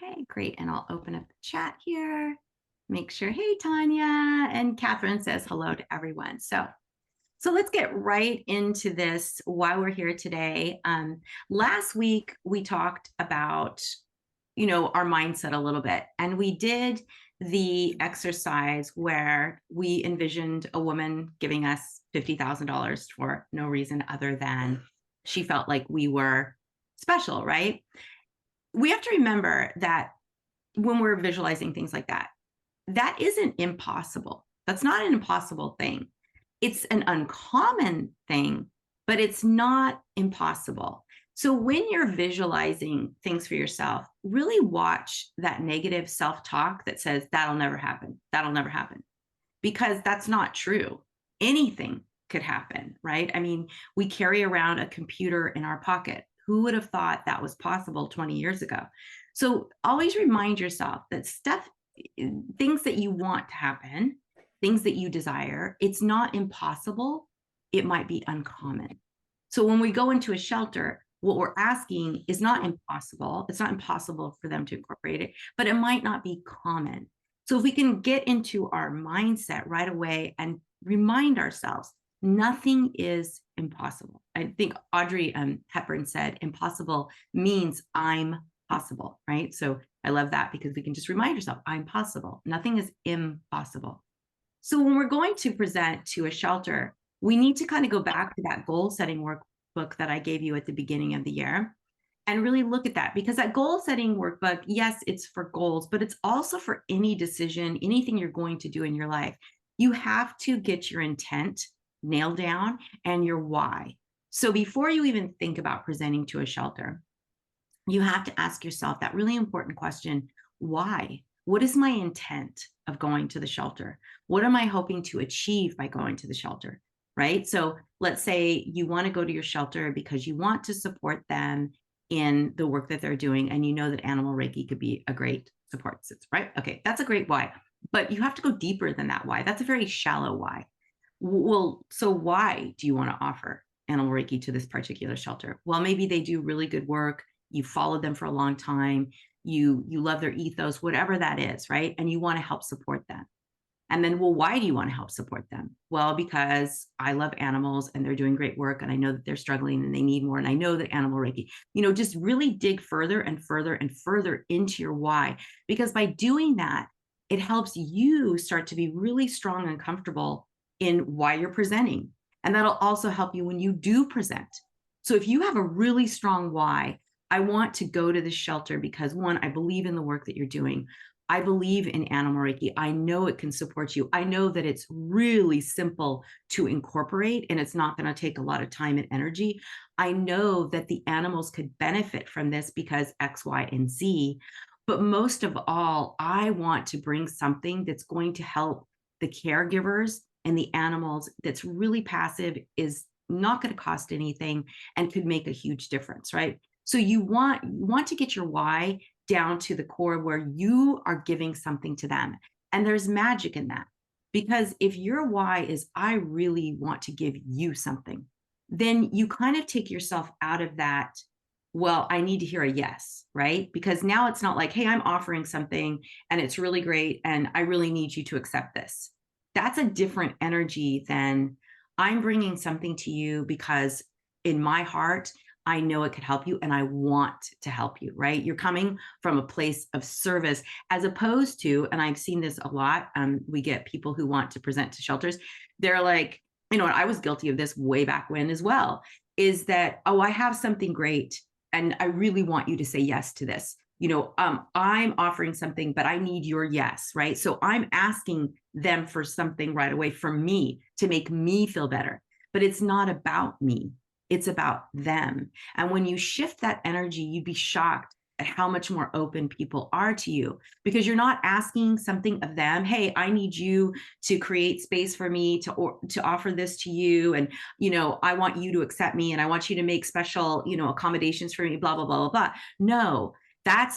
Okay, great. And I'll open up the chat here. Make sure, hey, Tanya. And Catherine says hello to everyone. So let's get right into this why we're here today. Last week, we talked about, our mindset a little bit. And we did the exercise where we envisioned a woman giving us $50,000 for no reason other than she felt like we were special, right? We have to remember that when we're visualizing things like that, that isn't impossible. That's not an impossible thing. It's an uncommon thing, but it's not impossible. So when you're visualizing things for yourself, really watch that negative self-talk that says, that'll never happen. That'll never happen. Because that's not true. Anything could happen, right? I mean, we carry around a computer in our pocket. Who would have thought that was possible 20 years ago? So always remind yourself that things that you want to happen, things that you desire, it's not impossible. It might be uncommon. So when we go into a shelter, what we're asking is not impossible. It's not impossible for them to incorporate it, but it might not be common. So if we can get into our mindset right away and remind ourselves, nothing is impossible. I think Audrey Hepburn said, impossible means I'm possible, right? So I love that because we can just remind ourselves, I'm possible. Nothing is impossible. So when we're going to present to a shelter, we need to kind of go back to that goal setting workbook that I gave you at the beginning of the year and really look at that, because that goal setting workbook, yes, it's for goals, but it's also for any decision, anything you're going to do in your life. You have to get your intent nailed down and your why. So before you even think about presenting to a shelter, you have to ask yourself that really important question: why? What is my intent of going to the shelter? What am I hoping to achieve by going to the shelter? Right? So let's say you want to go to your shelter because you want to support them in the work that they're doing, and you know that Animal Reiki could be a great support system, right? Okay, that's a great why. But you have to go deeper than that why. That's a very shallow why. Well, so why do you want to offer Animal Reiki to this particular shelter? Well, maybe they do really good work. You followed them for a long time. You love their ethos, whatever that is, right? And you want to help support them. And then, well, why do you want to help support them? Well, because I love animals and they're doing great work, and I know that they're struggling and they need more. And I know that Animal Reiki, just really dig further and further and further into your why, because by doing that, it helps you start to be really strong and comfortable in why you're presenting. And that'll also help you when you do present. So if you have a really strong why, I want to go to the shelter because, one, I believe in the work that you're doing. I believe in Animal Reiki. I know it can support you. I know that it's really simple to incorporate and it's not going to take a lot of time and energy. I know that the animals could benefit from this because X, Y, and Z. But most of all, I want to bring something that's going to help the caregivers and the animals, that's really passive, is not going to cost anything, and could make a huge difference, right? So you want to get your why down to the core where you are giving something to them. And there's magic in that. Because if your why is, I really want to give you something, then you kind of take yourself out of that, well, I need to hear a yes, right? Because now it's not like, hey, I'm offering something and it's really great and I really need you to accept this. That's a different energy than, I'm bringing something to you because in my heart, I know it could help you and I want to help you, right? You're coming from a place of service, as opposed to, and I've seen this a lot, we get people who want to present to shelters. They're like, and I was guilty of this way back when as well, is that, oh, I have something great and I really want you to say yes to this. I'm offering something, but I need your yes, right? So I'm asking them for something right away from me to make me feel better, but it's not about me. It's about them. And when you shift that energy, you'd be shocked at how much more open people are to you, because you're not asking something of them. Hey, I need you to create space for me to offer this to you. And, I want you to accept me and I want you to make special, accommodations for me, blah, blah, blah, blah, blah. No,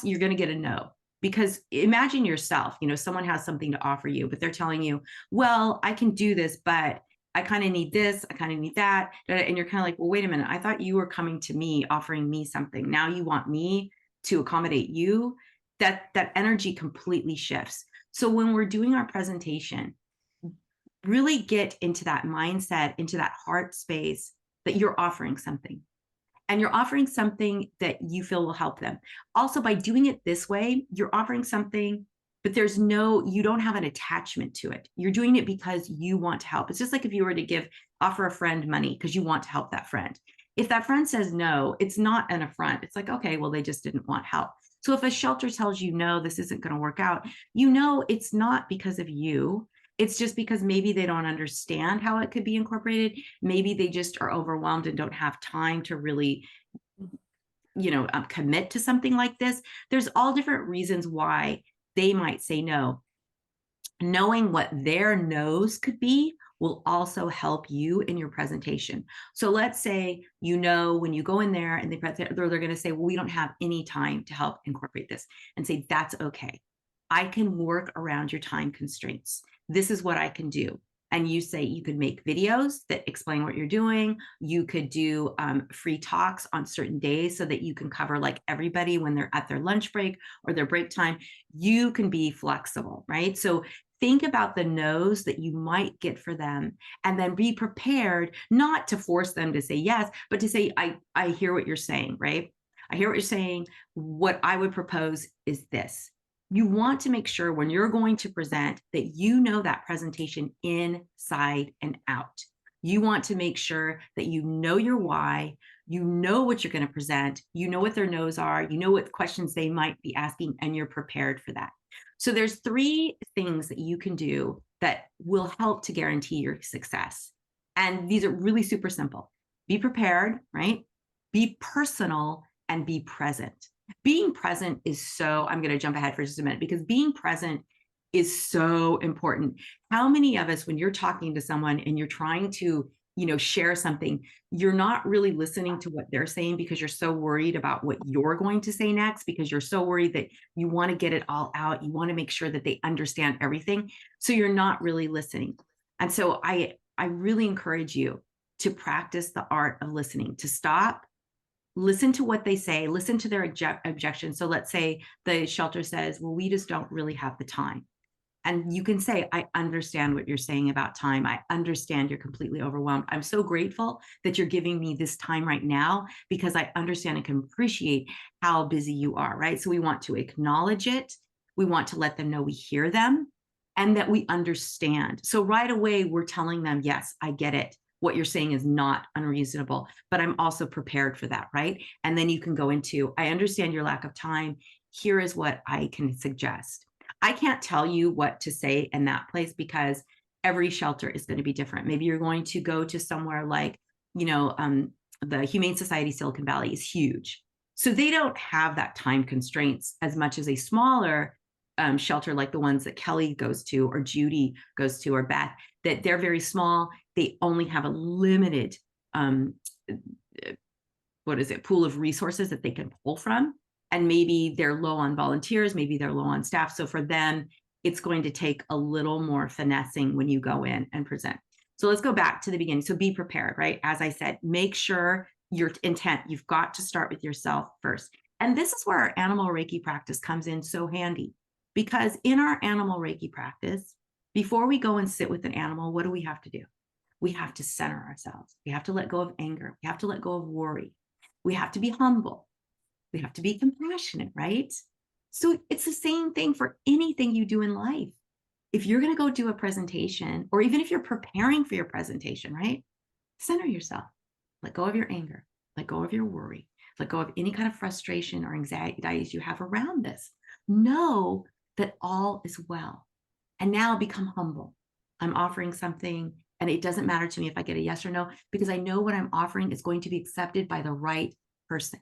you're going to get a no. Because imagine yourself, someone has something to offer you, but they're telling you, well, I can do this, but I kind of need this, I kind of need that. And you're kind of like, well, wait a minute. I thought you were coming to me, offering me something. Now you want me to accommodate you. that energy completely shifts. So when we're doing our presentation, really get into that mindset, into that heart space that you're offering something. And you're offering something that you feel will help them. Also, by doing it this way, you're offering something, but you don't have an attachment to it. You're doing it because you want to help. It's just like if you were to offer a friend money because you want to help that friend. If that friend says no, it's not an affront. It's like, okay, well, they just didn't want help. So if a shelter tells you, no, this isn't going to work out, it's not because of you. It's just because maybe they don't understand how it could be incorporated. Maybe they just are overwhelmed and don't have time to really, commit to something like this. There's all different reasons why they might say no. Knowing what their no's could be will also help you in your presentation. So let's say, when you go in there and they're going to say, well, we don't have any time to help incorporate this, and say, that's okay. I can work around your time constraints. This is what I can do. And you say you could make videos that explain what you're doing. You could do free talks on certain days so that you can cover like everybody when they're at their lunch break or their break time. You can be flexible, right? So think about the no's that you might get for them, and then be prepared not to force them to say yes, but to say, I hear what you're saying, right? I hear what you're saying. What I would propose is this. You want to make sure when you're going to present that you know that presentation inside and out. You want to make sure that you know your why, you know what you're going to present, you know what their no's are, you know what questions they might be asking, and you're prepared for that. So there's 3 things that you can do that will help to guarantee your success. And these are really super simple. Be prepared, right? Be personal and be present. Being present I'm going to jump ahead for just a minute, because being present is so important. How many of us, when you're talking to someone and you're trying to, share something, you're not really listening to what they're saying because you're so worried about what you're going to say next, because you're so worried that you want to get it all out. You want to make sure that they understand everything. So you're not really listening. And so I really encourage you to practice the art of listening, to stop, listen to what they say, listen to their objection. So let's say the shelter says, well, we just don't really have the time. And you can say, I understand what you're saying about time. I understand you're completely overwhelmed. I'm so grateful that you're giving me this time right now, because I understand and can appreciate how busy you are, right? So we want to acknowledge it. We want to let them know we hear them and that we understand. So right away, we're telling them, yes, I get it. What you're saying is not unreasonable, but I'm also prepared for that, right? And then you can go into, I understand your lack of time. Here is what I can suggest. I can't tell you what to say in that place because every shelter is going to be different. Maybe you're going to go to somewhere like, the Humane Society Silicon Valley is huge. So they don't have that time constraints as much as a smaller shelter like the ones that Kelly goes to, or Judy goes to, or Beth, that they're very small. They only have a limited, pool of resources that they can pull from. And maybe they're low on volunteers, maybe they're low on staff. So for them, it's going to take a little more finessing when you go in and present. So let's go back to the beginning. So be prepared, right? As I said, make sure your intent, you've got to start with yourself first. And this is where our animal Reiki practice comes in so handy, because in our animal Reiki practice, before we go and sit with an animal, what do we have to do? We have to center ourselves. We have to let go of anger. We have to let go of worry. We have to be humble. We have to be compassionate, right? So it's the same thing for anything you do in life. If you're going to go do a presentation, or even if you're preparing for your presentation, right? Center yourself. Let go of your anger. Let go of your worry. Let go of any kind of frustration or anxieties you have around this. Know that all is well. And now become humble. I'm offering something, and it doesn't matter to me if I get a yes or no, because I know what I'm offering is going to be accepted by the right person,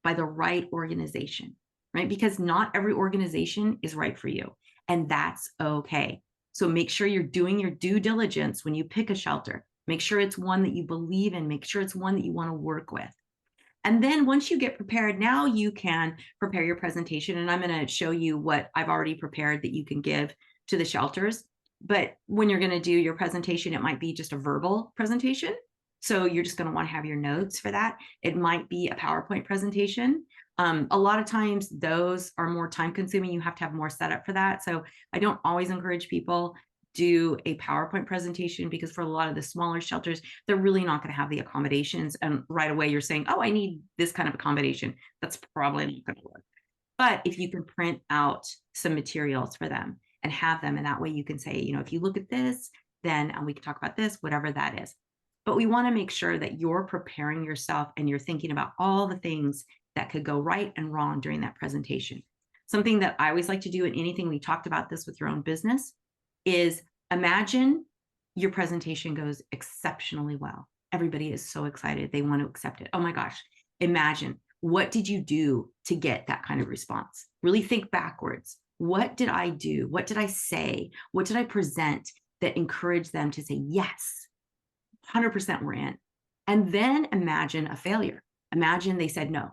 by the right organization, right? Because not every organization is right for you, and that's okay. So make sure you're doing your due diligence when you pick a shelter. Make sure it's one that you believe in. Make sure it's one that you want to work with. And then once you get prepared, now you can prepare your presentation. And I'm going to show you what I've already prepared that you can give to the shelters. But when you're going to do your presentation, it might be just a verbal presentation. So you're just going to want to have your notes for that. It might be a PowerPoint presentation. A lot of times those are more time consuming. You have to have more setup for that. So I don't always encourage people do a PowerPoint presentation, because for a lot of the smaller shelters, they're really not going to have the accommodations. And right away you're saying, oh, I need this kind of accommodation. That's probably not going to work. But if you can print out some materials for them and have them, and that way you can say, if you look at this, then we can talk about this, whatever that is. But we want to make sure that you're preparing yourself and you're thinking about all the things that could go right and wrong during that presentation. Something that I always like to do in anything, we talked about this with your own business, is imagine your presentation goes exceptionally well. Everybody is so excited. They want to accept it. Oh my gosh. Imagine, what did you do to get that kind of response? Really think backwards. What did I do? What did I say? What did I present that encouraged them to say, yes, 100% we're in? And then imagine a failure. Imagine they said no.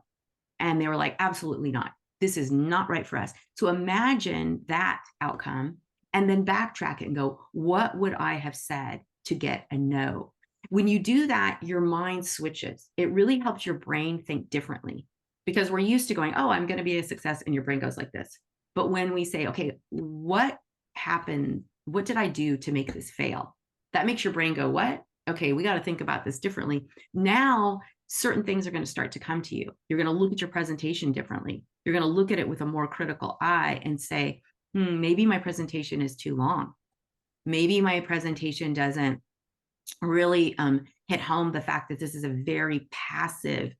And they were like, absolutely not. This is not right for us. So imagine that outcome and then backtrack it and go, what would I have said to get a no? When you do that, your mind switches. It really helps your brain think differently, because we're used to going, oh, I'm going to be a success. And your brain goes like this. But when we say, okay, what happened? What did I do to make this fail? That makes your brain go, what? Okay, we got to think about this differently. Now, certain things are going to start to come to you. You're going to look at your presentation differently. You're going to look at it with a more critical eye and say, maybe my presentation is too long. Maybe my presentation doesn't really hit home the fact that this is a very passive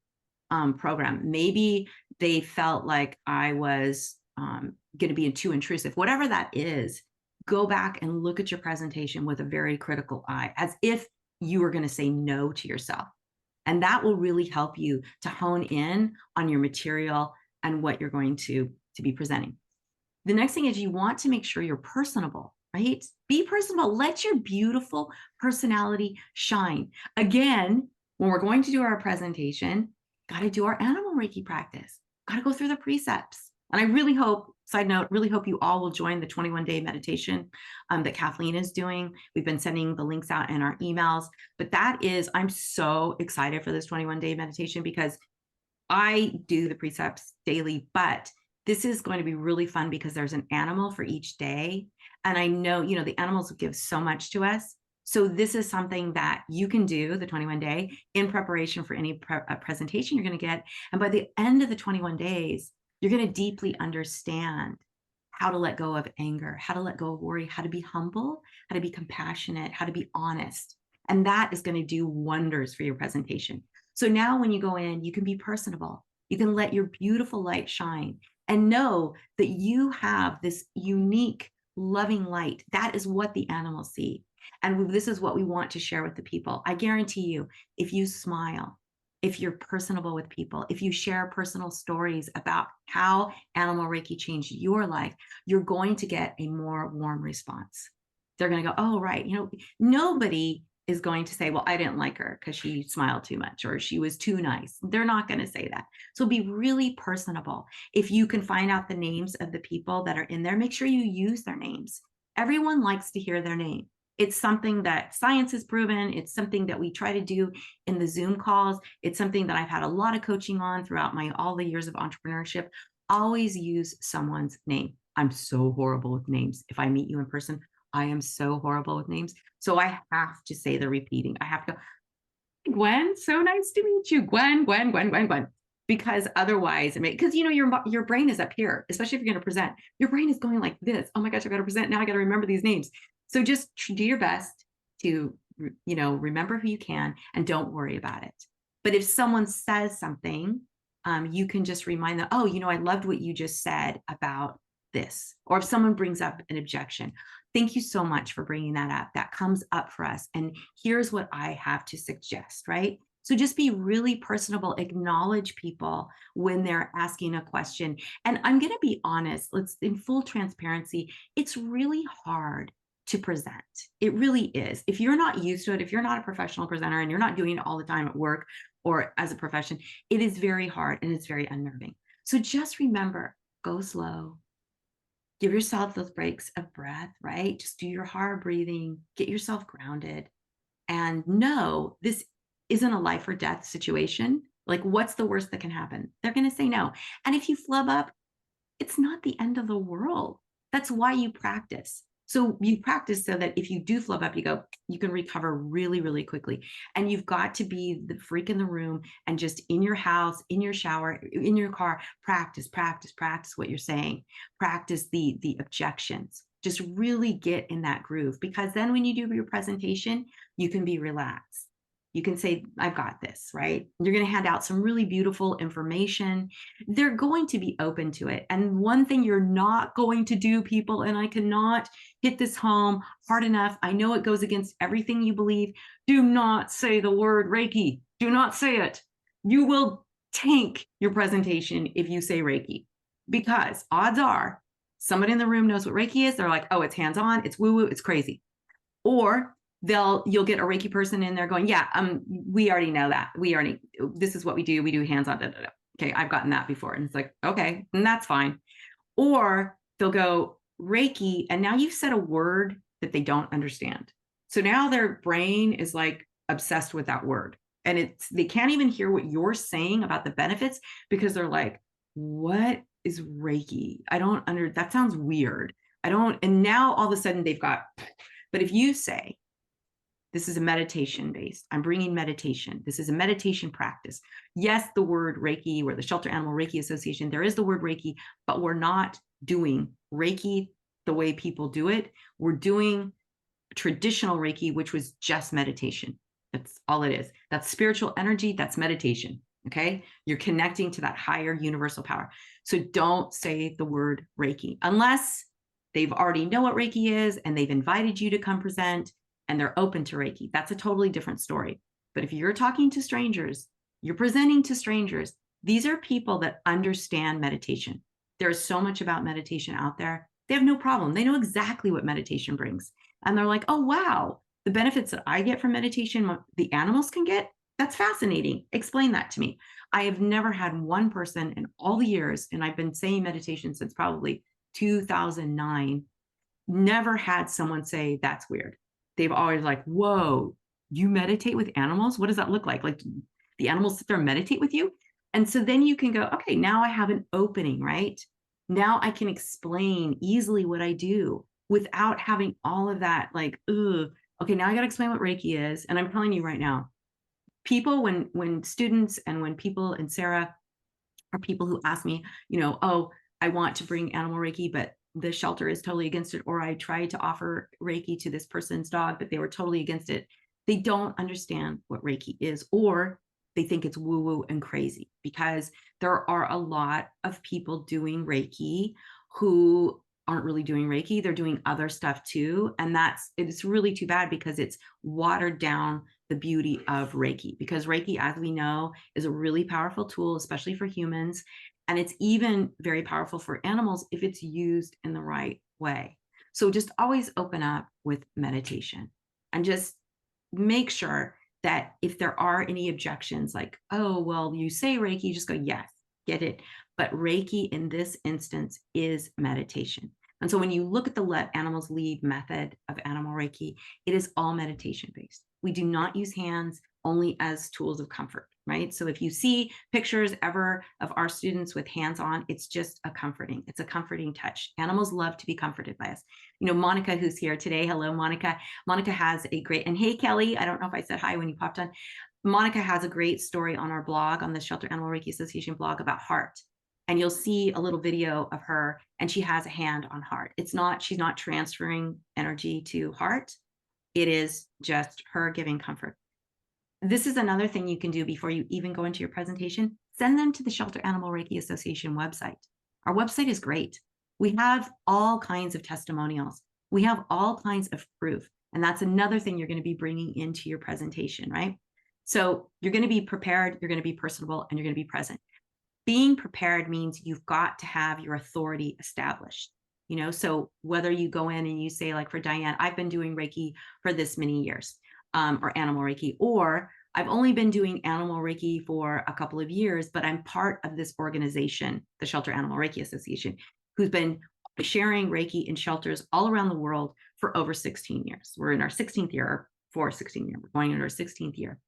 program. Maybe they felt like I was going to be too intrusive. Whatever that is, go back and look at your presentation with a very critical eye, as if you were going to say no to yourself. And that will really help you to hone in on your material and what you're going to be presenting. The next thing is, you want to make sure you're personable, right? Be personable. Let your beautiful personality shine. Again, when we're going to do our presentation, got to do our animal Reiki practice, got to go through the precepts. And I really hope, side note, really hope you all will join the 21-day meditation that Kathleen is doing. We've been sending the links out in our emails, but I'm so excited for this 21-day meditation, because I do the precepts daily, but this is going to be really fun because there's an animal for each day. And I know, the animals give so much to us. So this is something that you can do the 21-day in preparation for any presentation you're going to get. And by the end of the 21 days, you're going to deeply understand how to let go of anger, how to let go of worry, how to be humble, how to be compassionate, how to be honest. And that is going to do wonders for your presentation. So now when you go in, you can be personable. You can let your beautiful light shine and know that you have this unique, loving light. That is what the animals see. And this is what we want to share with the people. I guarantee you, if you smile, if you're personable with people, if you share personal stories about how Animal Reiki changed your life, you're going to get a more warm response. They're going to go, oh, right. Nobody is going to say, well, I didn't like her because she smiled too much or she was too nice. They're not going to say that. So be really personable. If you can find out the names of the people that are in there, make sure you use their names. Everyone likes to hear their name. It's something that science has proven. It's something that we try to do in the Zoom calls. It's something that I've had a lot of coaching on throughout all the years of entrepreneurship. Always use someone's name. I'm so horrible with names. If I meet you in person, I am so horrible with names. So I have to say the repeating. I have to, Gwen, so nice to meet you. Gwen, Gwen, Gwen, Gwen, Gwen. Because otherwise, because your brain is up here, especially if you're going to present. Your brain is going like this. Oh my gosh, I got to present. Now I got to remember these names. So just do your best to, remember who you can and don't worry about it. But if someone says something, you can just remind them, oh, I loved what you just said about this. Or if someone brings up an objection, thank you so much for bringing that up. That comes up for us. And here's what I have to suggest, right? So just be really personable, acknowledge people when they're asking a question. And I'm going to be honest, in full transparency, it's really hard to present. It really is. If you're not used to it, if you're not a professional presenter and you're not doing it all the time at work or as a profession, it is very hard and it's very unnerving. So just remember, go slow. Give yourself those breaks of breath, right? Just do your hard breathing, get yourself grounded, and know this isn't a life or death situation. Like, what's the worst that can happen? They're going to say no. And if you flub up, it's not the end of the world. That's why you practice. So you practice so that if you do flub up, you can recover really, really quickly. And you've got to be the freak in the room and just in your house, in your shower, in your car, practice, practice, practice what you're saying. Practice the objections. Just really get in that groove, because then when you do your presentation, you can be relaxed. You can say, I've got this, right? You're going to hand out some really beautiful information. They're going to be open to it. And one thing you're not going to do, people, and I cannot hit this home hard enough, I know it goes against everything you believe, do not say the word Reiki. Do not say it. You will tank your presentation if you say Reiki, because odds are somebody in the room knows what Reiki is. They're like, oh, it's hands-on, it's woo-woo, it's crazy. Or you'll get a Reiki person in there going, yeah, we already know that. This is what we do. We do hands-on, da, da, da. Okay, I've gotten that before. And it's like, okay, and that's fine. Or they'll go Reiki, and now you've said a word that they don't understand. So now their brain is like obsessed with that word. And they can't even hear what you're saying about the benefits, because they're like, what is Reiki? That sounds weird. And now all of a sudden but if you say, this is a meditation based, I'm bringing meditation. This is a meditation practice. Yes, the word Reiki, or the Shelter Animal Reiki Association, there is the word Reiki, but we're not doing Reiki the way people do it. We're doing traditional Reiki, which was just meditation. That's all it is. That's spiritual energy. That's meditation. Okay. You're connecting to that higher universal power. So don't say the word Reiki unless they've already know what Reiki is and they've invited you to come present and they're open to Reiki. That's a totally different story. But if you're talking to strangers, you're presenting to strangers, these are people that understand meditation. There's so much about meditation out there. They have no problem. They know exactly what meditation brings. And they're like, oh, wow, the benefits that I get from meditation, the animals can get. That's fascinating. Explain that to me. I have never had one person in all the years, and I've been saying meditation since probably 2009, never had someone say that's weird. They've always like, whoa, you meditate with animals? What does that look like? Like, the animals sit there and meditate with you? And so then you can go, okay, now I have an opening, right? Now I can explain easily what I do without having all of that, like, ugh, okay, now I got to explain what Reiki is. And I'm telling you right now, people, when students and when people, and Sarah, are people who ask me, oh, I want to bring Animal Reiki, but the shelter is totally against it. Or I tried to offer Reiki to this person's dog, but they were totally against it. They don't understand what Reiki is, or they think it's woo-woo and crazy, because there are a lot of people doing Reiki who aren't really doing Reiki. They're doing other stuff too. And it's really too bad, because it's watered down the beauty of Reiki, because Reiki, as we know, is a really powerful tool, especially for humans. And it's even very powerful for animals if it's used in the right way. So just always open up with meditation, and just make sure that if there are any objections, like, oh, well, you say Reiki, just go, yes, get it. But Reiki in this instance is meditation. And so when you look at the Let Animals Lead method of Animal Reiki, it is all meditation based. We do not use hands, only as tools of comfort, right? So if you see pictures ever of our students with hands on, it's just it's a comforting touch. Animals love to be comforted by us. Monica, who's here today. Hello, Monica. Monica has a great, and hey, Kelly, I don't know if I said hi when you popped on. Monica has a great story on our blog, on the Shelter Animal Reiki Association blog, about heart. And you'll see a little video of her, and she has a hand on heart. She's not transferring energy to heart. It is just her giving comfort. This is another thing you can do before you even go into your presentation. Send them to the Shelter Animal Reiki Association website. Our website is great. We have all kinds of testimonials. We have all kinds of proof. And that's another thing you're going to be bringing into your presentation, right? So you're going to be prepared, you're going to be personable, and you're going to be present. Being prepared means you've got to have your authority established. So whether you go in and you say, like for Diane, I've been doing Reiki for this many years, or Animal Reiki, or I've only been doing Animal Reiki for a couple of years, but I'm part of this organization, the Shelter Animal Reiki Association, who's been sharing Reiki in shelters all around the world for over 16 years. We're in our 16th year, we're going into our 16th year.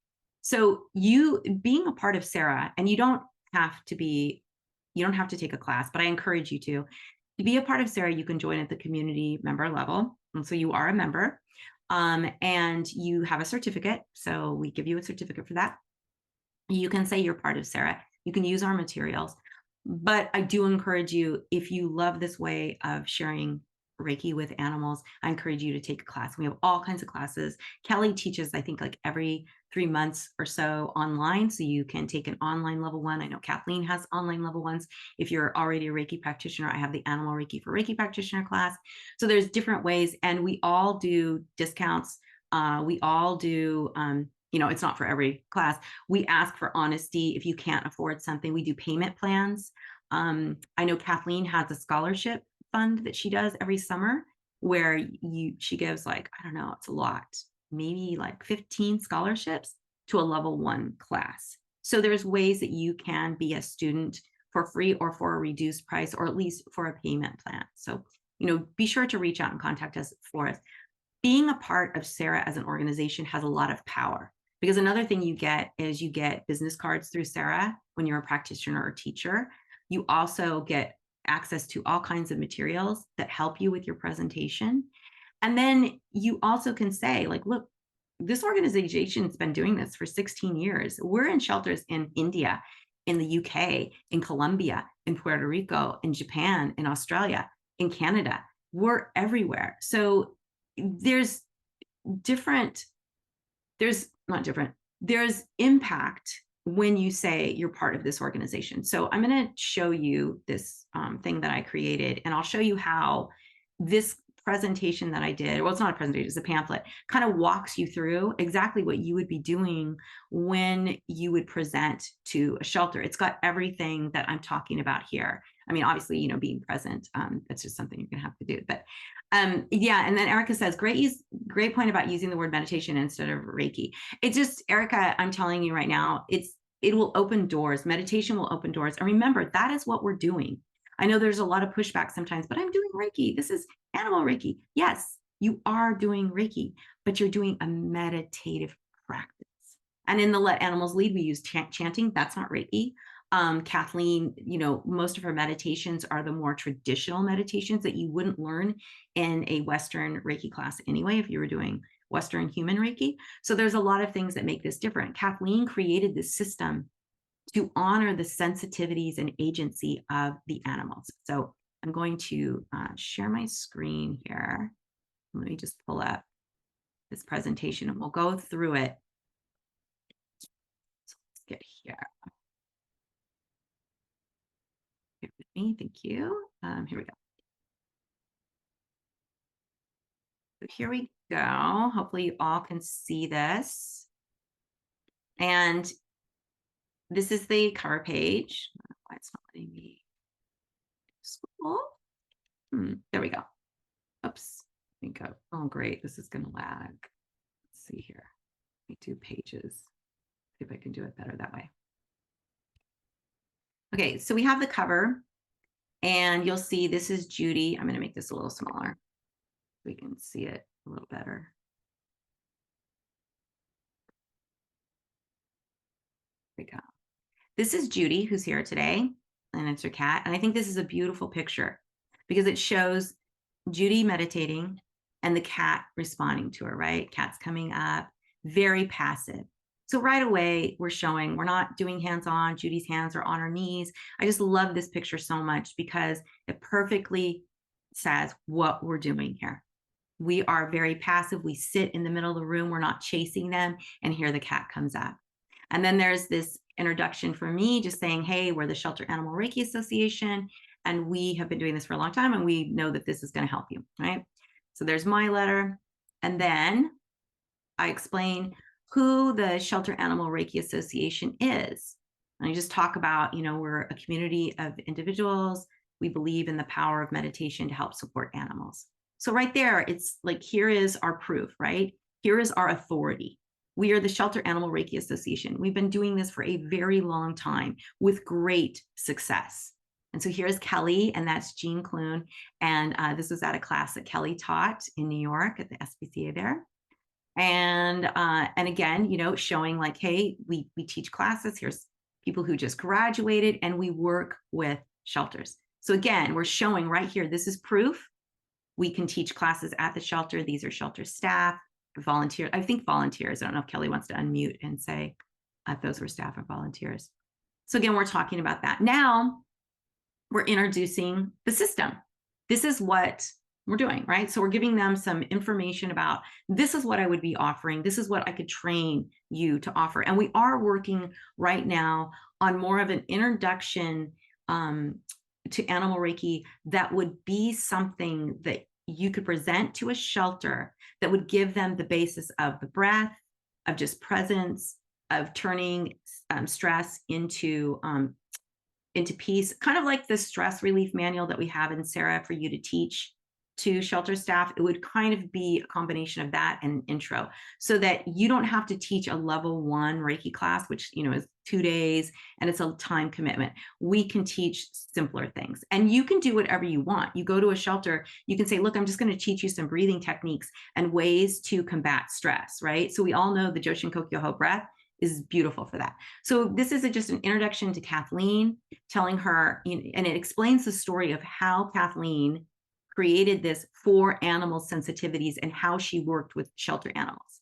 So you being a part of Sarah, and have to be, you don't have to take a class, but I encourage you to. To be a part of Sarah, you can join at the community member level. And so you are a member, and you have a certificate. So we give you a certificate for that. You can say you're part of Sarah. You can use our materials. But I do encourage you, if you love this way of sharing Reiki with animals, I encourage you to take a class. We have all kinds of classes. Kelly teaches, I think, like every 3 months or so online. So you can take an online level one. I know Kathleen has online level ones. If you're already a Reiki practitioner, I have the Animal Reiki for Reiki practitioner class. So there's different ways, and we all do discounts. We all do, it's not for every class. We ask for honesty. If you can't afford something, we do payment plans. I know Kathleen has a scholarship fund that she does every summer where she gives, like, I don't know, it's a lot, maybe like 15 scholarships to a level 1 class. So there's ways that you can be a student for free or for a reduced price, or at least for a payment plan. So, be sure to reach out and contact us for us. Being a part of Sarah as an organization has a lot of power, because another thing you get is you get business cards through Sarah when you're a practitioner or teacher. You also get access to all kinds of materials that help you with your presentation. And then you also can say, like, look, this organization's been doing this for 16 years. We're in shelters in India, in the UK, in Colombia, in Puerto Rico, in Japan, in Australia, in Canada. We're everywhere. So there's different, there's not different, there's impact when you say you're part of this organization. So I'm going to show you this thing that I created, and I'll show you how this presentation that I did, well, it's not a presentation, it's a pamphlet, kind of walks you through exactly what you would be doing when you would present to a shelter. It's got everything that I'm talking about here. I mean, obviously, being present, that's just something you're going to have to do. But yeah, and then Erica says, great point about using the word meditation instead of Reiki. It's just, Erica, I'm telling you right now, it will open doors. Meditation will open doors. And remember, that is what we're doing. I know there's a lot of pushback sometimes, but I'm doing Reiki. This is Animal Reiki. Yes, you are doing Reiki, but you're doing a meditative practice. And in the Let Animals Lead, we use chanting. That's not Reiki. Kathleen, most of her meditations are the more traditional meditations that you wouldn't learn in a Western Reiki class anyway, if you were doing Western human Reiki. So there's a lot of things that make this different. Kathleen created this system to honor the sensitivities and agency of the animals. So I'm going to share my screen here. Let me just pull up this presentation and we'll go through it. So let's get here. Here with me, thank you. Here we go. So here we go. Hopefully you all can see this. And this is the cover page. I don't know why it's not letting me scroll. There we go. Oops. Let me go. Oh, great. This is going to lag. Let's see here. Let me do pages. See if I can do it better that way. Okay, so we have the cover, and you'll see this is Judy. I'm going to make this a little smaller so we can see it a little better. There we go. This is Judy, who's here today, and it's her cat. And I think this is a beautiful picture because it shows Judy meditating and the cat responding to her, right? Cat's coming up, very passive. So right away, we're showing we're not doing hands-on. Judy's hands are on her knees. I just love this picture so much because it perfectly says what we're doing here. We are very passive. We sit in the middle of the room. We're not chasing them. And here the cat comes up. And then there's this introduction for me, just saying, hey, we're the Shelter Animal Reiki Association, and we have been doing this for a long time, and we know that this is going to help you, right? So there's my letter. And then I explain who the Shelter Animal Reiki Association is. And I just talk about, we're a community of individuals. We believe in the power of meditation to help support animals. So right there, it's like, here is our proof, right? Here is our authority. We are the Shelter Animal Reiki Association. We've been doing this for a very long time with great success. And so here's Kelly, and that's Jean Clune. And this was at a class that Kelly taught in New York at the SPCA there. And again, showing like, hey, we teach classes. Here's people who just graduated, and we work with shelters. So again, we're showing right here, this is proof. We can teach classes at the shelter. These are shelter staff, volunteers. I think volunteers. I don't know if Kelly wants to unmute and say if those were staff or volunteers. So again, we're talking about that. Now we're introducing the system. This is what we're doing, right? So we're giving them some information about, this is what I would be offering. This is what I could train you to offer. And we are working right now on more of an introduction to Animal Reiki that would be something that you could present to a shelter that would give them the basis of the breath, of just presence, of turning stress into peace, kind of like the stress relief manual that we have in Sarah for you to teach to shelter staff. It would kind of be a combination of that and an intro, so that you don't have to teach a level 1 Reiki class, which is 2 days and it's a time commitment. We can teach simpler things, and you can do whatever you want. You go to a shelter, you can say, look, I'm just going to teach you some breathing techniques and ways to combat stress, right? So we all know the Joshin Kokyoho breath is beautiful for that. So this is just an introduction to Kathleen, telling her, and it explains the story of how Kathleen created this for animal sensitivities and how she worked with shelter animals.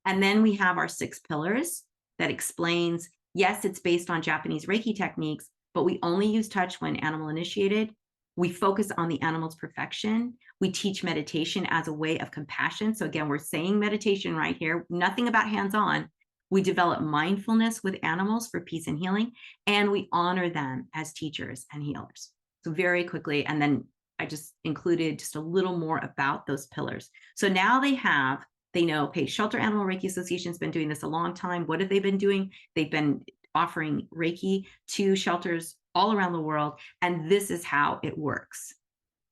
And then we have our 6 pillars that explains, yes, it's based on Japanese Reiki techniques, but we only use touch when animal initiated. We focus on the animal's perfection. We teach meditation as a way of compassion. So again, we're saying meditation right here, nothing about hands-on. We develop mindfulness with animals for peace and healing, and we honor them as teachers and healers. So very quickly, and then I just included just a little more about those pillars. So now they know, okay, Shelter Animal Reiki Association has been doing this a long time. What have they been doing? They've been offering Reiki to shelters all around the world, and this is how it works.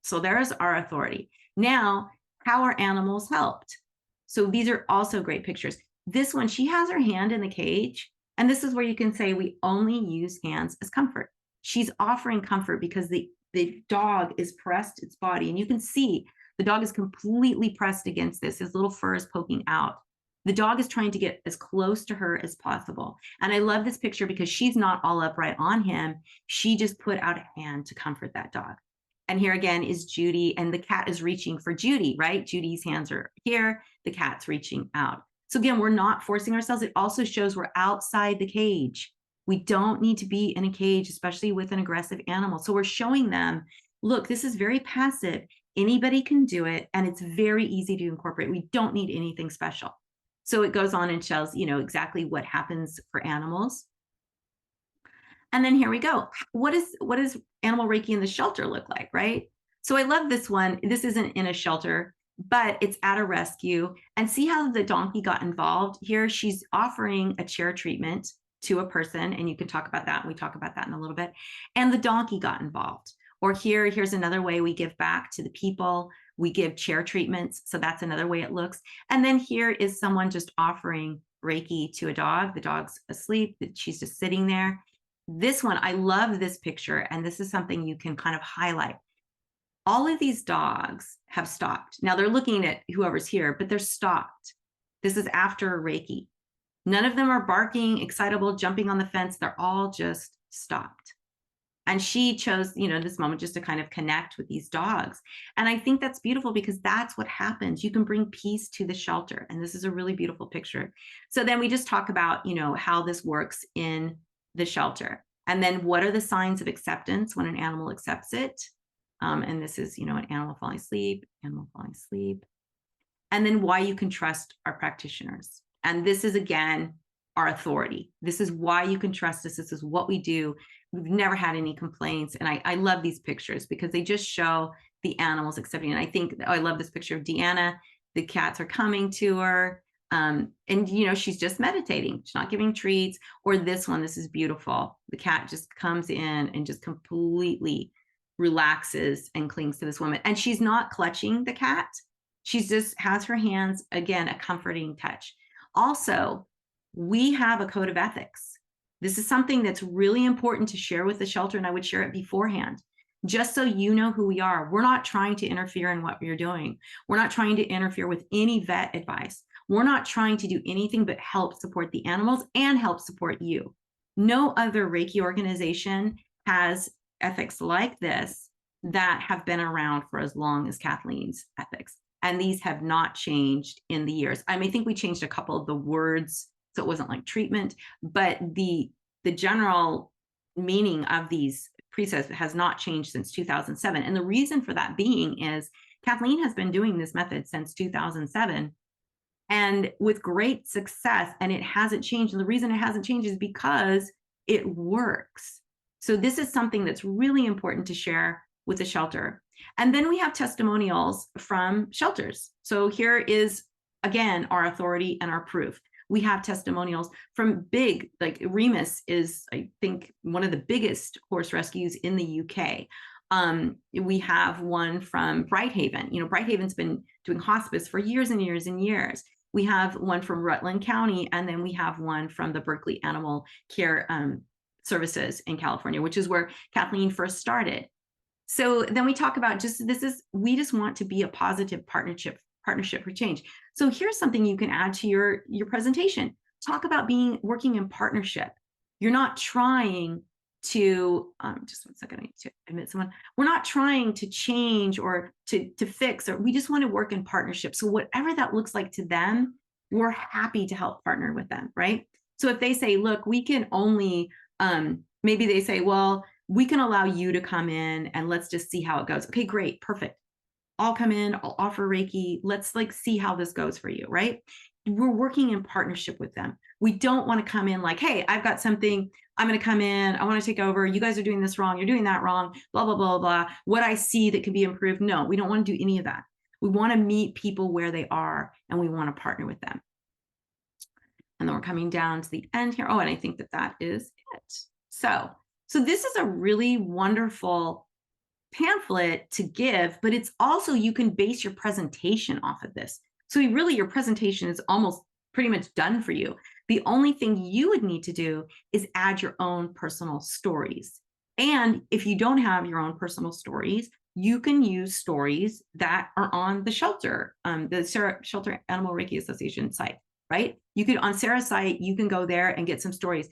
So there's our authority. Now, how are animals helped? So these are also great pictures. This one, she has her hand in the cage, and this is where you can say we only use hands as comfort. She's offering comfort because the dog is pressed its body, and you can see the dog is completely pressed against this. His little fur is poking out. The dog is trying to get as close to her as possible. And I love this picture because she's not all upright on him. She just put out a hand to comfort that dog. And here again is Judy, and the cat is reaching for Judy, right? Judy's hands are here. The cat's reaching out. So again, we're not forcing ourselves. It also shows we're outside the cage. We don't need to be in a cage, especially with an aggressive animal. So we're showing them, look, this is very passive. Anybody can do it, and it's very easy to incorporate. We don't need anything special. So it goes on and shows, exactly what happens for animals. And then here we go. What does Animal Reiki in the shelter look like, right? So I love this one. This isn't in a shelter, but it's at a rescue. And see how the donkey got involved here? She's offering a chair treatment to a person, and you can talk about that. We talk about that in a little bit. And the donkey got involved. Or here's another way we give back to the people. We give chair treatments. So that's another way it looks. And then here is someone just offering Reiki to a dog. The dog's asleep. She's just sitting there. This one, I love this picture. And this is something you can kind of highlight. All of these dogs have stopped. Now they're looking at whoever's here, but they're stopped. This is after Reiki. None of them are barking, excitable, jumping on the fence. They're all just stopped. And she chose, this moment just to kind of connect with these dogs. And I think that's beautiful because that's what happens. You can bring peace to the shelter. And this is a really beautiful picture. So then we just talk about, how this works in the shelter. And then what are the signs of acceptance when an animal accepts it? And this is, an animal falling asleep. And then why you can trust our practitioners. And this is, again, our authority. This is why you can trust us. This is what we do. We've never had any complaints. And I love these pictures because they just show the animals accepting. And I think, I love this picture of Deanna. The cats are coming to her. And, she's just meditating. She's not giving treats. Or this one, this is beautiful. The cat just comes in and just completely relaxes and clings to this woman. And she's not clutching the cat. She just has her hands, again, a comforting touch. Also, we have a code of ethics. This is something that's really important to share with the shelter, and I would share it beforehand, just so you know who we are. We're not trying to interfere in what you're doing. We're not trying to interfere with any vet advice. We're not trying to do anything but help support the animals and help support you. No other Reiki organization has ethics like this that have been around for as long as Kathleen's ethics. And these have not changed in the years. I mean, I think we changed a couple of the words, so it wasn't like treatment, but the general meaning of these precepts has not changed since 2007. And the reason for that being is Kathleen has been doing this method since 2007 and with great success, and it hasn't changed. And the reason it hasn't changed is because it works. So this is something that's really important to share with the shelter. And then we have testimonials from shelters. So here is, again, our authority and our proof. We have testimonials from big, like Remus is, I think, one of the biggest horse rescues in the UK. We have one from Brighthaven. You know, Brighthaven's been doing hospice for years and years and years. We have one from Rutland County, and then we have one from the Berkeley Animal Care Services in California, which is where Kathleen first started. So then we talk about we just want to be a positive partnership for change. So here's something you can add to your presentation. Talk about working in partnership. You're not trying to, just one second, I need to admit someone. We're not trying to change or to fix, or we just want to work in partnership. So whatever that looks like to them, we're happy to help partner with them, right? So if they say, look, we can only, maybe they say, well, we can allow you to come in and let's just see how it goes. Okay, great, perfect. I'll come in, I'll offer Reiki. Let's see how this goes for you, right? We're working in partnership with them. We don't want to come in like, hey, I've got something, I'm going to come in, I want to take over. You guys are doing this wrong. You're doing that wrong, blah, blah, blah, blah. What I see that can be improved. No, we don't want to do any of that. We want to meet people where they are and we want to partner with them. And then we're coming down to the end here. Oh, and I think that is it. So this is a really wonderful pamphlet to give, but it's also, you can base your presentation off of this. So really your presentation is almost pretty much done for you. The only thing you would need to do is add your own personal stories. And if you don't have your own personal stories, you can use stories that are on the shelter, the Shelter Animal Reiki Association site, right? You could, on Sarah's site, you can go there and get some stories.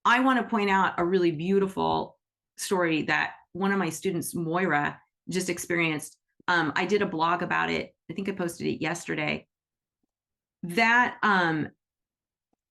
I want to point out a really beautiful story that one of my students, Moira, just experienced. I did a blog about it. I think I posted it yesterday. That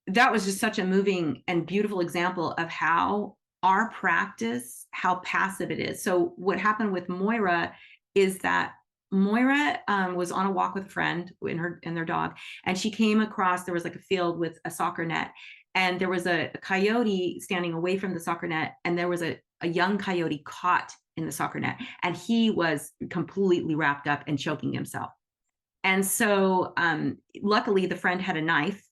was just such a moving and beautiful example of how our practice, how passive it is. So what happened with Moira is that Moira was on a walk with a friend and their dog, and she came across, there was like a field with a soccer net, and there was a coyote standing away from the soccer net, and there was a young coyote caught in the soccer net, and he was completely wrapped up and choking himself. And so luckily the friend had a knife,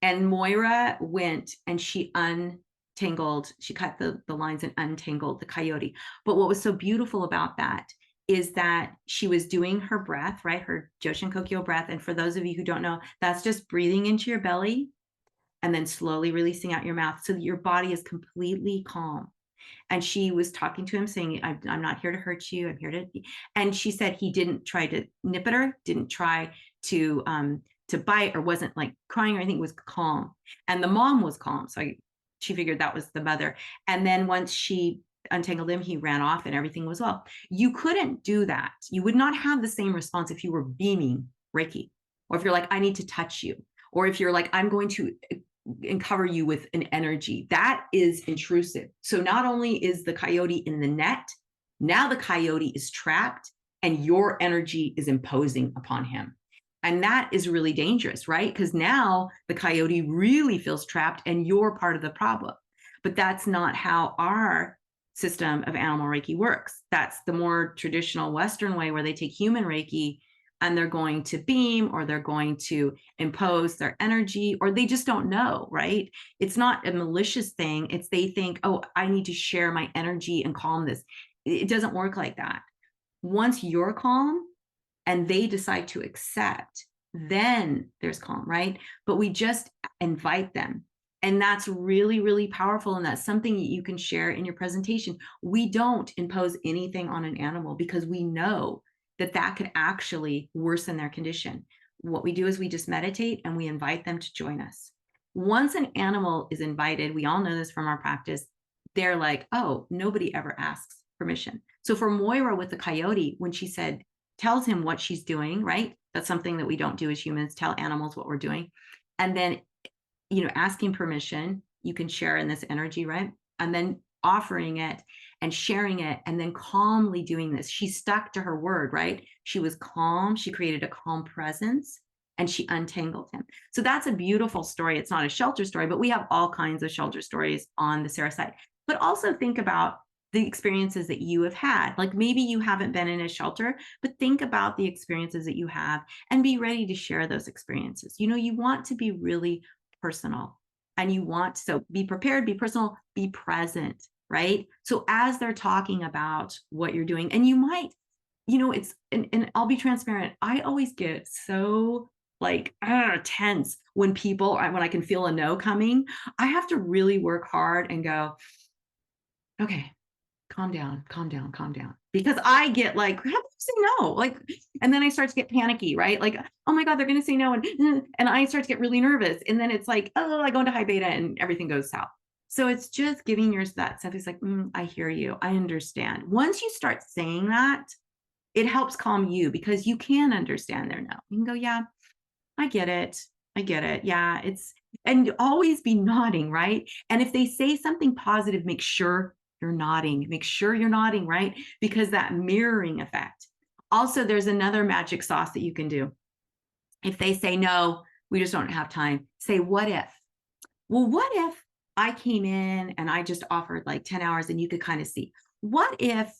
and Moira went and she cut the lines and untangled the coyote. But what was so beautiful about that is that she was doing her breath, right? Her Joshin Kokyo breath. And for those of you who don't know, that's just breathing into your belly and then slowly releasing out your mouth so that your body is completely calm. And she was talking to him saying, I'm not here to hurt you. I'm here to, and she said he didn't try to nip at her, didn't try to bite, or wasn't like crying or anything, was calm. And the mom was calm. So she figured that was the mother. And then once she untangled him, he ran off and everything was well. You couldn't do that. You would not have the same response if you were beaming Reiki, or if you're like, I need to touch you, or if you're like, I'm going to and cover you with an energy. That is intrusive. So not only is the coyote in the net, now the coyote is trapped and your energy is imposing upon him. And that is really dangerous, right? Because now the coyote really feels trapped and you're part of the problem. But that's not how our system of animal Reiki works. That's the more traditional Western way, where they take human Reiki and they're going to beam, or they're going to impose their energy, or they just don't know, right? It's not a malicious thing. It's they think, oh, I need to share my energy and calm this. It doesn't work like that. Once you're calm and they decide to accept, then there's calm, right? But we just invite them. And that's really, really powerful. And that's something that you can share in your presentation. We don't impose anything on an animal because we know that could actually worsen their condition. what we do is we just meditate and we invite them to join us. Once an animal is invited, we all know this from our practice, they're like, oh, nobody ever asks permission. So for Moira with the coyote, when she said, tells him what she's doing, right? That's something that we don't do as humans, tell animals what we're doing. And then, asking permission, you can share in this energy, right? And then offering it and sharing it and then calmly doing this. She stuck to her word, right? She was calm. She created a calm presence and she untangled him. So that's a beautiful story. It's not a shelter story, but we have all kinds of shelter stories on the Sarah side. But also think about the experiences that you have had. Like maybe you haven't been in a shelter, but think about the experiences that you have and be ready to share those experiences. You want to be really personal and so be prepared, be personal, be present, right? So as they're talking about what you're doing, and you might, and I'll be transparent. I always get so like tense when I can feel a no coming. I have to really work hard and go, okay, calm down, calm down, calm down. Because I get like, how do you say no? Like, and then I start to get panicky, right? Like, oh my God, they're going to say no. And I start to get really nervous. And then it's like, oh, I go into high beta and everything goes south. So it's just giving yours that stuff. It's like, I hear you. I understand. Once you start saying that, it helps calm you because you can understand their no. You can go, yeah, I get it. I get it. Yeah, and always be nodding, right? And if they say something positive, make sure you're nodding. Make sure you're nodding, right? Because that mirroring effect. Also, there's another magic sauce that you can do. If they say, no, we just don't have time, say, what if? Well, what if I came in and I just offered like 10 hours and you could kind of see? What if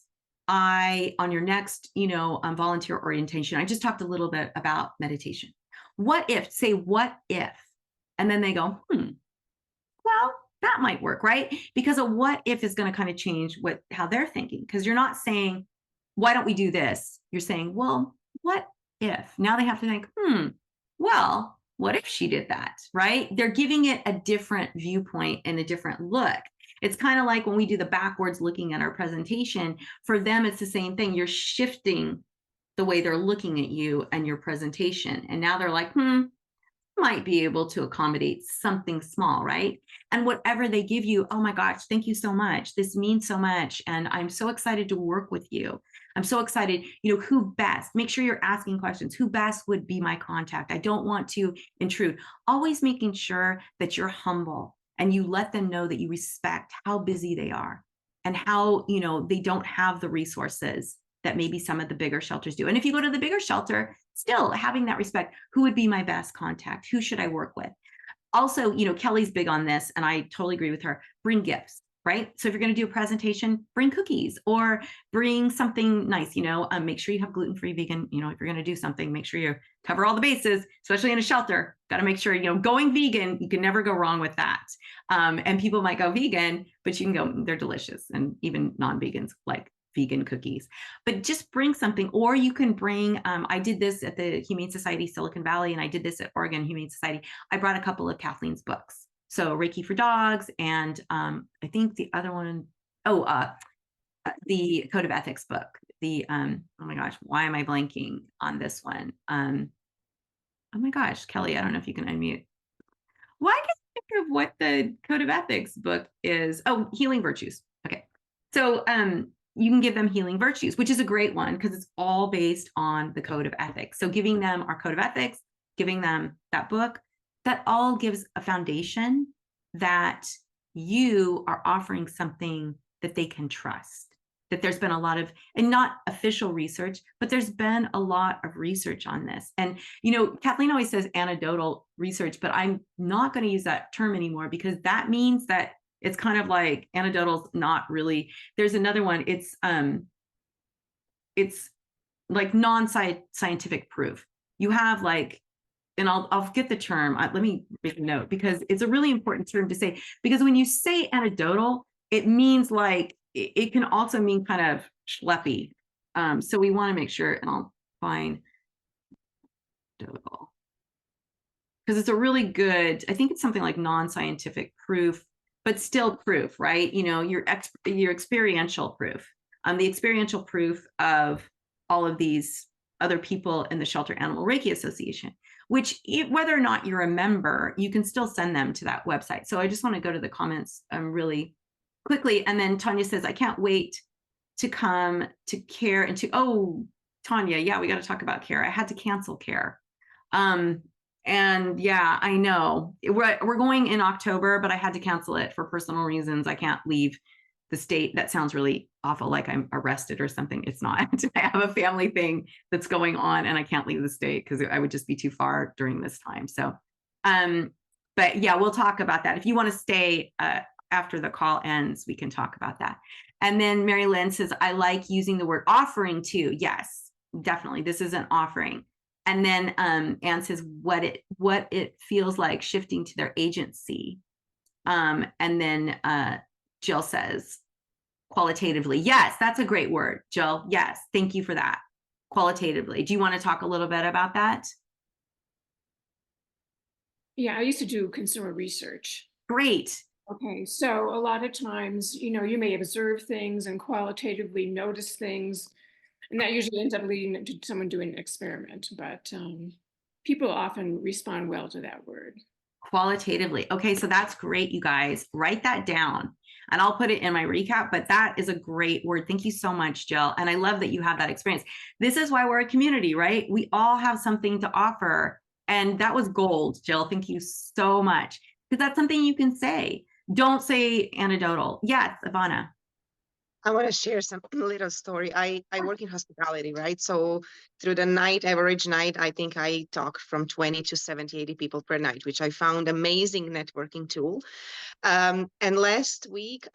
on your next, volunteer orientation, I just talked a little bit about meditation. What if, say, what if? And then they go, well, that might work, right? Because a what if is going to kind of change how they're thinking. Because you're not saying, why don't we do this? You're saying, well, what if? Now they have to think, well, what if she did that, right? They're giving it a different viewpoint and a different look. It's kind of like when we do the backwards looking at our presentation. For them, it's the same thing. You're shifting the way they're looking at you and your presentation. And now they're like, might be able to accommodate something small, right? And whatever they give you, oh my gosh, thank you so much. This means so much. And I'm so excited to work with you. I'm so excited, who best? Make sure you're asking questions. Who best would be my contact? I don't want to intrude. Always making sure that you're humble and you let them know that you respect how busy they are and how, they don't have the resources that maybe some of the bigger shelters do. And if you go to the bigger shelter, still having that respect, who would be my best contact? Who should I work with? Also, Kelly's big on this, and I totally agree with her. Bring gifts, right? So if you're going to do a presentation, bring cookies or bring something nice, make sure you have gluten-free, vegan, if you're going to do something, make sure you cover all the bases, especially in a shelter. Got to make sure, going vegan, you can never go wrong with that. And people might go vegan, but you can go, they're delicious. And even non-vegans like vegan cookies, but just bring something. Or you can bring, I did this at the Humane Society Silicon Valley, and I did this at Oregon Humane Society. I brought a couple of Kathleen's books. So Reiki for Dogs, and I think the other one, the Code of Ethics book. The, oh my gosh, why am I blanking on this one? Oh my gosh, Kelly, I don't know if you can unmute. Why can't I think of what the Code of Ethics book is? Oh, Healing Virtues. Okay. So, you can give them Healing Virtues, which is a great one because it's all based on the Code of Ethics. So giving them our Code of Ethics, giving them that book, that all gives a foundation that you are offering something that they can trust. That there's been a lot of, and not official research, but there's been a lot of research on this. And, Kathleen always says anecdotal research, but I'm not going to use that term anymore because that means that it's kind of like anecdotal's not really. There's another one. It's like non-scientific proof. You have like, and I'll get the term. Let me make a note because it's a really important term to say. Because when you say anecdotal, it means like it can also mean kind of schleppy. So we want to make sure, and I'll find anecdotal because it's a really good. I think it's something like non-scientific proof. But still proof, right? Your experiential proof, the experiential proof of all of these other people in the Shelter Animal Reiki Association, which whether or not you're a member, you can still send them to that website. So I just want to go to the comments really quickly. And then Tanya says, I can't wait to come to care and to, oh, Tanya, yeah, we got to talk about care. I had to cancel care. And yeah, I know we're going in October, but I had to cancel it for personal reasons. I can't leave the state. That sounds really awful, like I'm arrested or something. It's not. I have a family thing that's going on and I can't leave the state because I would just be too far during this time. So, but yeah, we'll talk about that. If you want to stay after the call ends, we can talk about that. And then Mary Lynn says, I like using the word offering too. Yes, definitely. This is an offering. And then Anne says what it feels like shifting to their agency. And then Jill says qualitatively. Yes, that's a great word, Jill. Yes, thank you for that. Qualitatively. Do you want to talk a little bit about that? Yeah, I used to do consumer research. Great. Okay, so a lot of times, you may observe things and qualitatively notice things, and that usually ends up leading to someone doing an experiment. But people often respond well to that word. Qualitatively. Okay, so that's great, you guys. Write that down and I'll put it in my recap, but that is a great word. Thank you so much, Jill. And I love that you have that experience. This is why we're a community, right? We all have something to offer. And that was gold, Jill. Thank you so much. Because that's something you can say. Don't say anecdotal. Yes, Ivana. I want to share some little story. I work in hospitality, right? So through the night, average night, I think I talk from 20 to 70, 80 people per night, which I found amazing networking tool. And last week,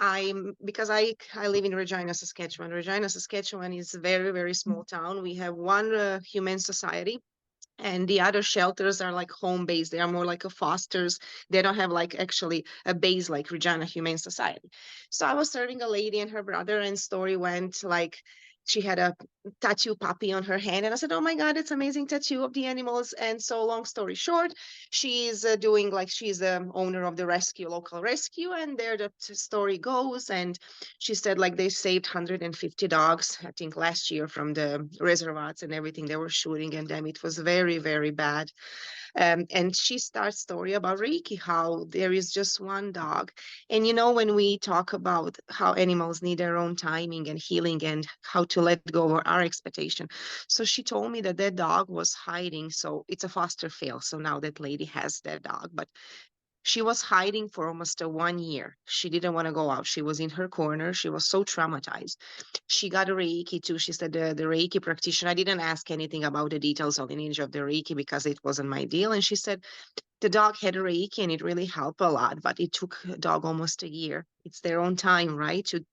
because I live in Regina, Saskatchewan. Regina, Saskatchewan is a very, very small town. We have one humane society. And the other shelters are like home based. They are more like a fosters. They don't have like actually a base like Regina Humane Society. So I was serving a lady and her brother, and story went like she had a tattoo puppy on her hand. And I said, oh my God, it's amazing tattoo of the animals. And so long story short, she's doing like she's the owner of the rescue, local rescue. And there the story goes. And she said like they saved 150 dogs, I think last year from the reservoirs and everything they were shooting and them. It was very, very bad. And she starts story about Reiki, how there is just one dog. And when we talk about how animals need their own timing and healing and how to let go of our expectation. So she told me that that dog was hiding. So it's a foster fail. So now that lady has that dog, but she was hiding for almost 1 year. She didn't want to go out. She was in her corner. She was so traumatized. She got a Reiki too. She said the Reiki practitioner, I didn't ask anything about the details of lineage of the Reiki because it wasn't my deal. And she said the dog had a Reiki and it really helped a lot, but it took a dog almost 1 year. It's their own time, right? To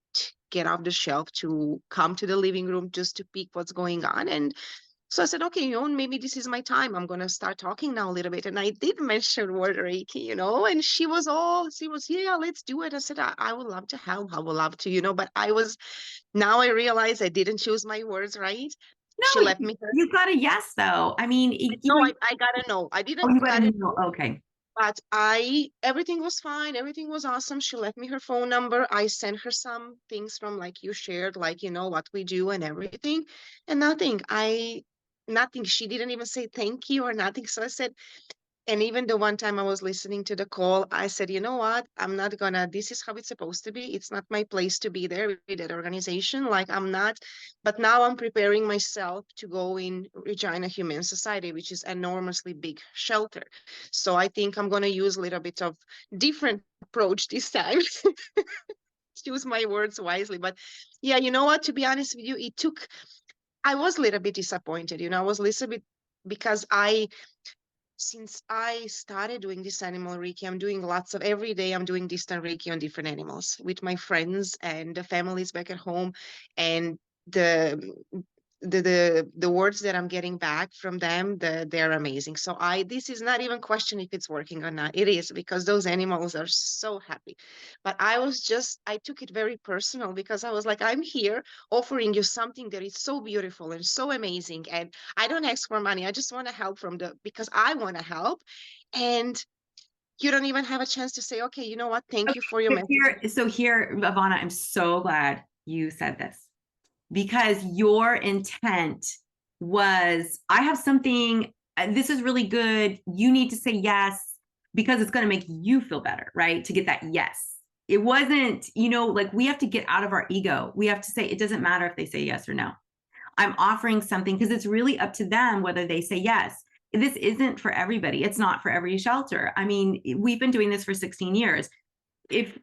get off the shelf, to come to the living room just to peek what's going on. And so I said, okay, maybe this is my time. I'm going to start talking now a little bit. And I did mention word Reiki, and she was, yeah, let's do it. I said, I would love to help. I would love to, but now I realize I didn't choose my words right. She No, let me. you got a yes, though. I mean, No, I got to know. I oh, didn't you got got it. to know. Okay. But everything was fine. Everything was awesome. She left me her phone number. I sent her some things from like you shared, like, what we do and everything. And nothing. She didn't even say thank you or nothing. So I said, and even the one time I was listening to the call, I said, you know what? I'm not gonna, this is how it's supposed to be. It's not my place to be there with that organization. Like I'm not, but now I'm preparing myself to go in Regina Humane Society, which is enormously big shelter. So I think I'm gonna use a little bit of different approach this time. Choose my words wisely. But yeah, you know what? To be honest with you, I was a little bit disappointed. I was a little bit because since I started doing this animal Reiki, I'm doing every day I'm doing distant Reiki on different animals with my friends and the families back at home. And the the words that I'm getting back from them, they're amazing. So this is not even question if it's working or not. It is, because those animals are so happy. But I took it very personal because I was like, I'm here offering you something that is so beautiful and so amazing. And I don't ask for money. I just want to help because I want to help. And you don't even have a chance to say, okay, you know what? Thank you for your message. Here, Ivana, I'm so glad you said this, because your intent was, I have something, this is really good. You need to say yes because it's going to make you feel better, right? To get that yes. It wasn't, like we have to get out of our ego. We have to say, it doesn't matter if they say yes or no. I'm offering something because it's really up to them whether they say yes. This isn't for everybody. It's not for every shelter. I mean, we've been doing this for 16 years. If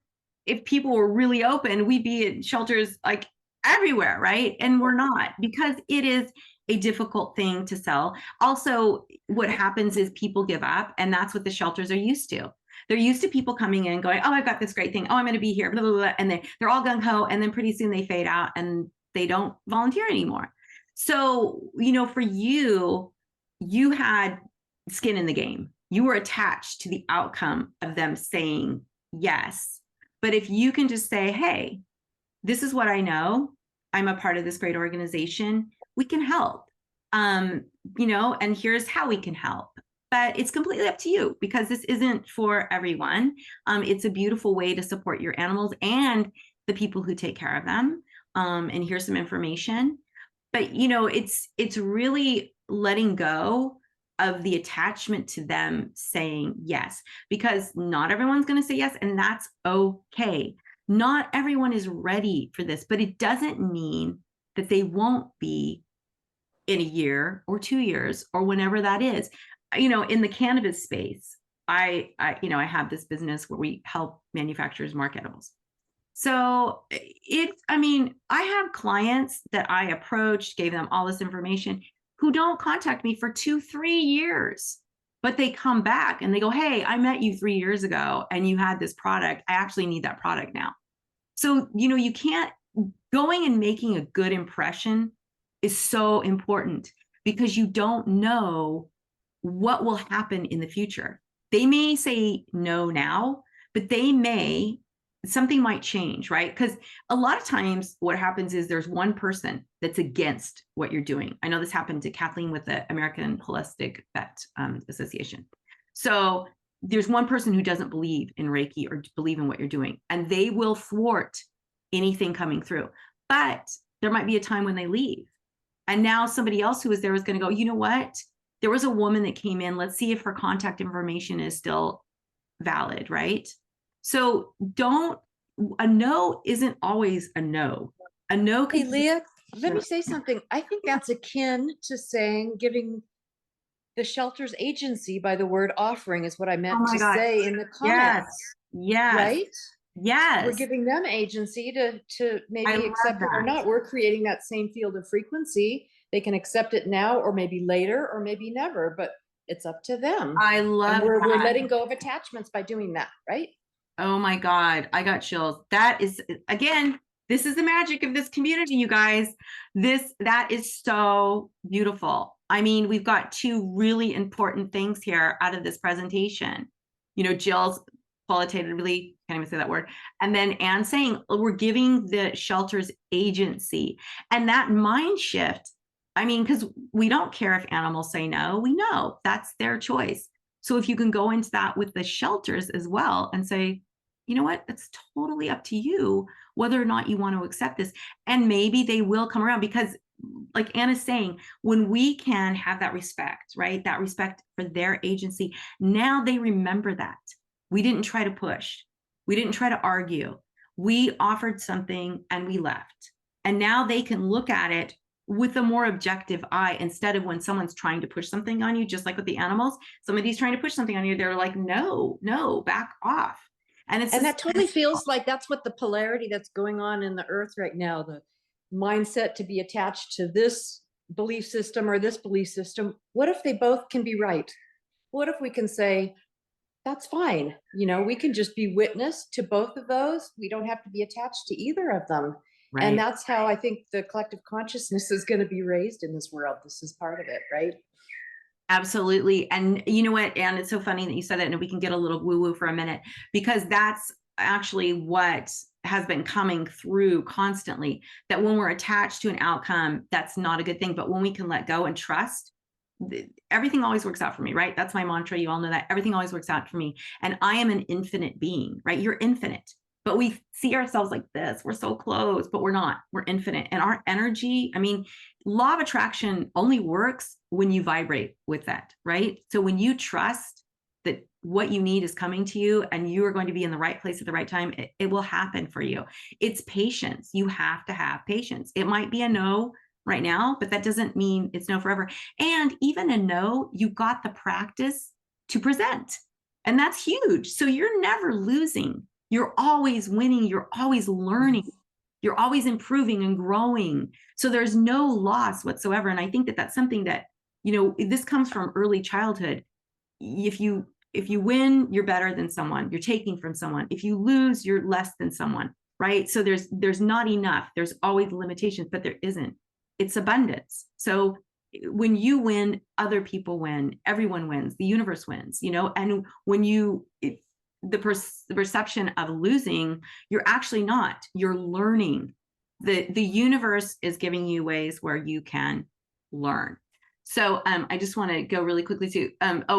people were really open, we'd be at shelters like everywhere, right? And we're not, because it is a difficult thing to sell. Also, what happens is people give up, and that's what the shelters are used to. They're used to people coming in going, oh, I've got this great thing. Oh, I'm going to be here, blah, blah, blah. And they're all gung-ho, and then pretty soon they fade out and they don't volunteer anymore. So, for you, you had skin in the game. You were attached to the outcome of them saying yes. But if you can just say, hey, this is what I know, I'm a part of this great organization, we can help, and here's how we can help. But it's completely up to you, because this isn't for everyone. It's a beautiful way to support your animals and the people who take care of them. And here's some information. But, it's really letting go of the attachment to them saying yes, because not everyone's going to say yes, and that's okay. Not everyone is ready for this, but it doesn't mean that they won't be in a year or 2 years or whenever that is. In the cannabis space, I have this business where we help manufacturers market edibles. So I have clients that I approached, gave them all this information, who don't contact me for 2-3 years, but they come back and they go, hey, I met you 3 years ago and you had this product. I actually need that product now. So, you can't, going and making a good impression is so important, because you don't know what will happen in the future. They may say no now, but something might change, right? Because a lot of times what happens is there's one person that's against what you're doing. I know this happened to Kathleen with the American Holistic Vet Association. So there's one person who doesn't believe in Reiki or believe in what you're doing, and they will thwart anything coming through. But there might be a time when they leave. And now somebody else who was there is going to go, you know what? There was a woman that came in. Let's see if her contact information is still valid, right? So a no isn't always a no. A no Hey, could Leah, let me say something. I think that's akin to saying giving the shelter's agency by the word offering is what I meant to God. say in the Yes. comments, Yes. right? Yes. We're giving them agency to I maybe love accept it or that. not. We're creating that same field of frequency. They can accept it now or maybe later or maybe never, but it's up to them. I love And we're that. letting go of attachments by doing that, right? Oh my God, I got chills. That is, again, this is the magic of this community, you guys. That is so beautiful. I mean, we've got two really important things here out of this presentation. Jill's qualitatively, can't even say that word. And then Anne saying, we're giving the shelters agency. And that mind shift, because we don't care if animals say no, we know that's their choice. So if you can go into that with the shelters as well and say, you know what, it's totally up to you whether or not you want to accept this. And maybe they will come around, because like Anna's saying, when we can have that respect, right? That respect for their agency, now they remember that. We didn't try to push. We didn't try to argue. We offered something and we left. And now they can look at it with a more objective eye, instead of when someone's trying to push something on you, just like with the animals, somebody's trying to push something on you, they're like, no, back off. And that totally feels like that's what the polarity that's going on in the earth right now, the mindset to be attached to this belief system or this belief system. What if they both can be right? What if we can say, that's fine. We can just be witness to both of those. We don't have to be attached to either of them. Right. And that's how I think the collective consciousness is going to be raised in this world. This is part of it, right? Absolutely. And you know what, Anne, it's so funny that you said that, and we can get a little woo-woo for a minute, because that's actually what has been coming through constantly, that when we're attached to an outcome, that's not a good thing. But when we can let go and trust, everything always works out for me, right? That's my mantra. You all know that. Everything always works out for me. And I am an infinite being, right? You're infinite. But we see ourselves like this. We're so close, but we're not. We're infinite. And our energy, law of attraction only works when you vibrate with that, right? So when you trust that what you need is coming to you and you are going to be in the right place at the right time, it will happen for you. It's patience. You have to have patience. It might be a no right now, but that doesn't mean it's no forever. And even a no, you got the practice to present. And that's huge. So you're never losing. You're always winning. You're always learning. You're always improving and growing. So there's no loss whatsoever. And I think that that's something that, this comes from early childhood. If you win, you're better than someone. You're taking from someone. If you lose, you're less than someone, right? So there's not enough. There's always limitations, but there isn't. It's abundance. So when you win, other people win. Everyone wins. The universe wins, and when the perception of losing, you're actually not. You're learning. The universe is giving you ways where you can learn. So I just want to go really quickly to,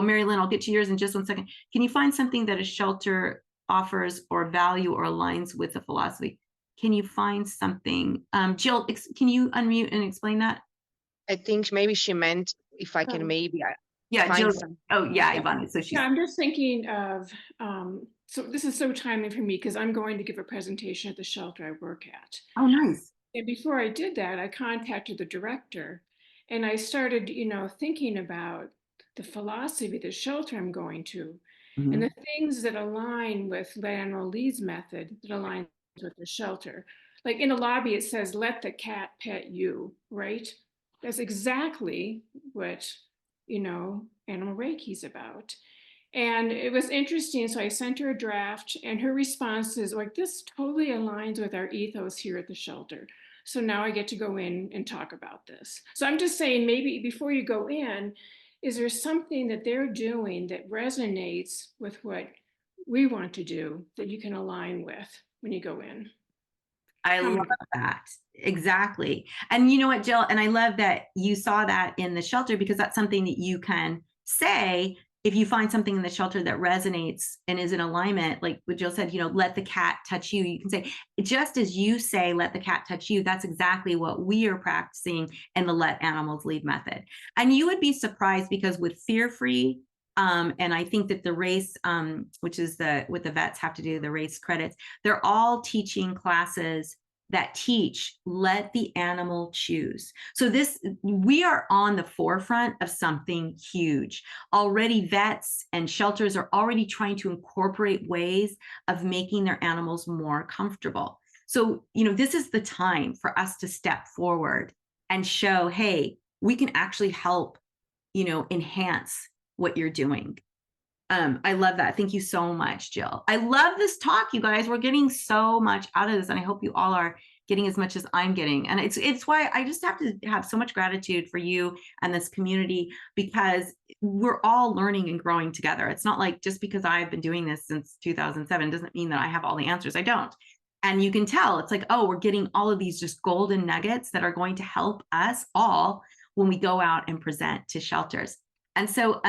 Mary Lynn, I'll get to yours in just 1 second. Can you find something that a shelter offers or value or aligns with the philosophy? Can you find something? Jill, can you unmute and explain that? I think maybe she meant if I can maybe Yeah, find Jill. some. Oh, yeah, Ivana. So she's. Yeah, I'm just thinking of, so this is so timely for me because I'm going to give a presentation at the shelter I work at. Oh, nice. And before I did that, I contacted the director and I started, thinking about the philosophy of the shelter I'm going to and the things that align with Let Animal Lead's method that aligns with the shelter. Like in the lobby, it says, let the cat pet you, right? That's exactly what, Animal Reiki is about. And it was interesting. So I sent her a draft and her response is like, this totally aligns with our ethos here at the shelter. So now I get to go in and talk about this. So I'm just saying, maybe before you go in, is there something that they're doing that resonates with what we want to do that you can align with when you go in? I love that. Exactly. And you know what, Jill? And I love that you saw that in the shelter because that's something that you can say if you find something in the shelter that resonates and is in alignment, like what Jill said, let the cat touch you. You can say, just as you say, let the cat touch you, that's exactly what we are practicing in the Let Animals Lead method. And you would be surprised because with fear-free, and I think that the race, which is what the vets have to do, the race credits, they're all teaching classes that teach let the animal choose. So we are on the forefront of something huge. Already vets and shelters are already trying to incorporate ways of making their animals more comfortable. So, this is the time for us to step forward and show, hey, we can actually help, enhance what you're doing. I love that. Thank you so much, Jill. I love this talk, you guys. We're getting so much out of this, and I hope you all are getting as much as I'm getting. And it's why I just have to have so much gratitude for you and this community because we're all learning and growing together. It's not like just because I've been doing this since 2007 doesn't mean that I have all the answers. I don't. And you can tell it's like, oh, we're getting all of these just golden nuggets that are going to help us all when we go out and present to shelters. And so,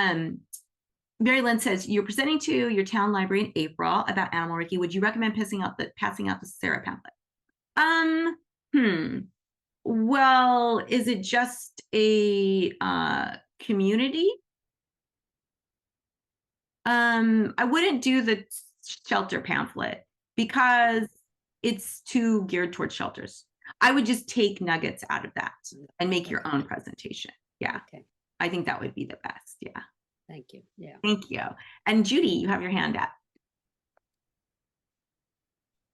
Mary Lynn says, you're presenting to your town library in April about Animal Reiki. Would you recommend passing out the Sarah pamphlet? Well, is it just a community? I wouldn't do the shelter pamphlet because it's too geared towards shelters. I would just take nuggets out of that and make your own presentation. Yeah. Okay. I think that would be the best. Yeah. Thank you. Yeah. Thank you. And Judy, you have your hand up.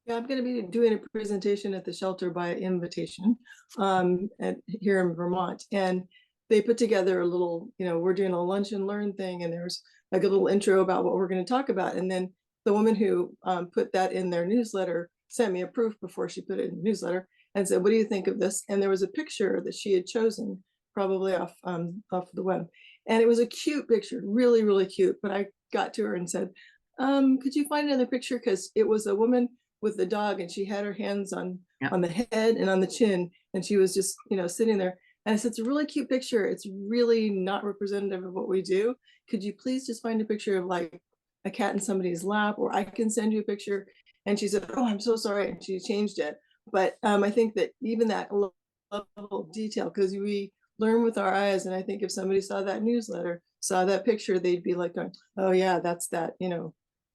Yeah, I'm going to be doing a presentation at the shelter by invitation here in Vermont. And they put together a little, we're doing a lunch and learn thing. And there's like a little intro about what we're going to talk about. And then the woman who put that in their newsletter sent me a proof before she put it in the newsletter and said, what do you think of this? And there was a picture that she had chosen probably off the web. And it was a cute picture, really, really cute. But I got to her and said, could you find another picture? Because it was a woman with the dog and she had her hands on the head and on the chin. And she was just, sitting there. And I said, it's a really cute picture. It's really not representative of what we do. Could you please just find a picture of like a cat in somebody's lap, or I can send you a picture. And she said, oh, I'm so sorry. And she changed it. But I think that even that alone level of detail because we learn with our eyes. And I think if somebody saw that newsletter, saw that picture, they'd be like, going, oh yeah, that's that,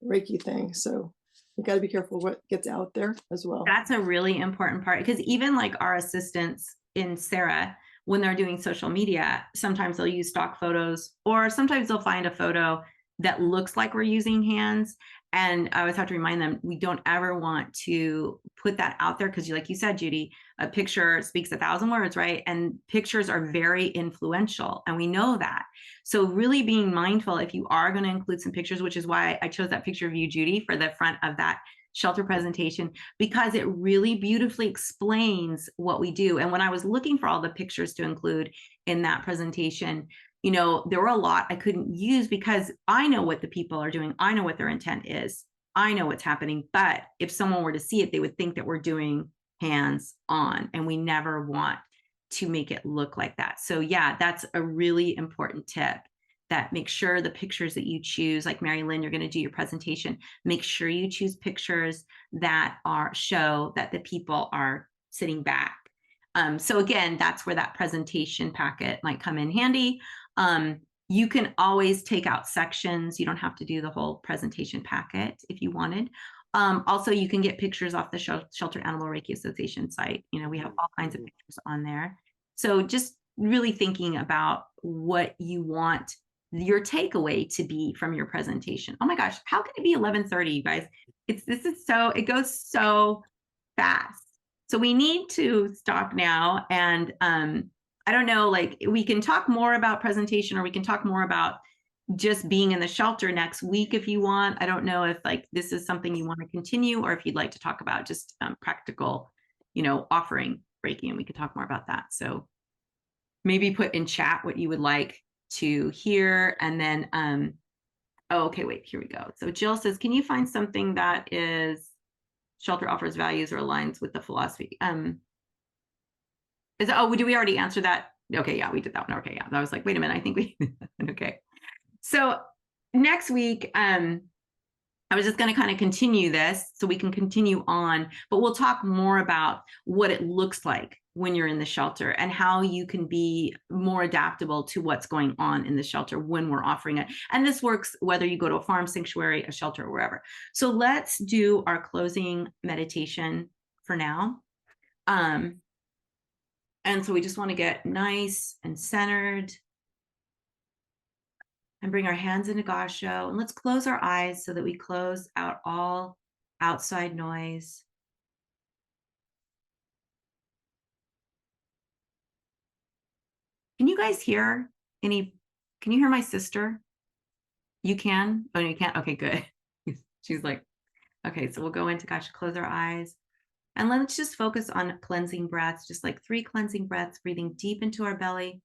Reiki thing. So you got to be careful what gets out there as well. That's a really important part, because even like our assistants in Sarah, when they're doing social media, sometimes they'll use stock photos, or sometimes they'll find a photo that looks like we're using hands. And I always have to remind them, we don't ever want to put that out there, because like you said, Judy, a picture speaks 1,000 words, right? And pictures are very influential, and we know that. So really being mindful, if you are going to include some pictures, which is why I chose that picture of you, Judy, for the front of that shelter presentation, because it really beautifully explains what we do. And when I was looking for all the pictures to include in that presentation, there were a lot I couldn't use, because I know what the people are doing. I know what their intent is. I know what's happening. But if someone were to see it, they would think that we're doing hands on, and we never want to make it look like that. So yeah, that's a really important tip, that make sure the pictures that you choose, like Mary Lynn, you're going to do your presentation, make sure you choose pictures that show that the people are sitting back. So again, that's where that presentation packet might come in handy. You can always take out sections. You don't have to do the whole presentation packet if you wanted. Also, you can get pictures off the Shelter Animal Reiki Association site. We have all kinds of pictures on there. So just really thinking about what you want your takeaway to be from your presentation. Oh my gosh, how can it be 11:30, you guys? It goes so fast. So we need to stop now. And I don't know, like we can talk more about presentation, or we can talk more about just being in the shelter next week if you want. I don't know if like this is something you want to continue, or if you'd like to talk about just practical, offering Reiki, and we could talk more about that. So maybe put in chat what you would like to hear. And then okay, wait, here we go. So Jill says, can you find something that is shelter offers values or aligns with the philosophy? Do we already answer that? Okay, yeah, we did that one. Okay, yeah. I was like, wait a minute, I think we okay. So next week, I was just going to kind of continue this so we can continue on, but we'll talk more about what it looks like when you're in the shelter, and how you can be more adaptable to what's going on in the shelter when we're offering it. And this works whether you go to a farm sanctuary, a shelter, or wherever. So let's do our closing meditation for now. And so we just want to get nice and centered and bring our hands into Gasho. And let's close our eyes so that we close out all outside noise. Can you guys hear can you hear my sister? You can? Oh, you can't? Okay, good. She's like, okay, so we'll go into Gasho, close our eyes. And let's just focus on cleansing breaths, just like 3 cleansing breaths, breathing deep into our belly.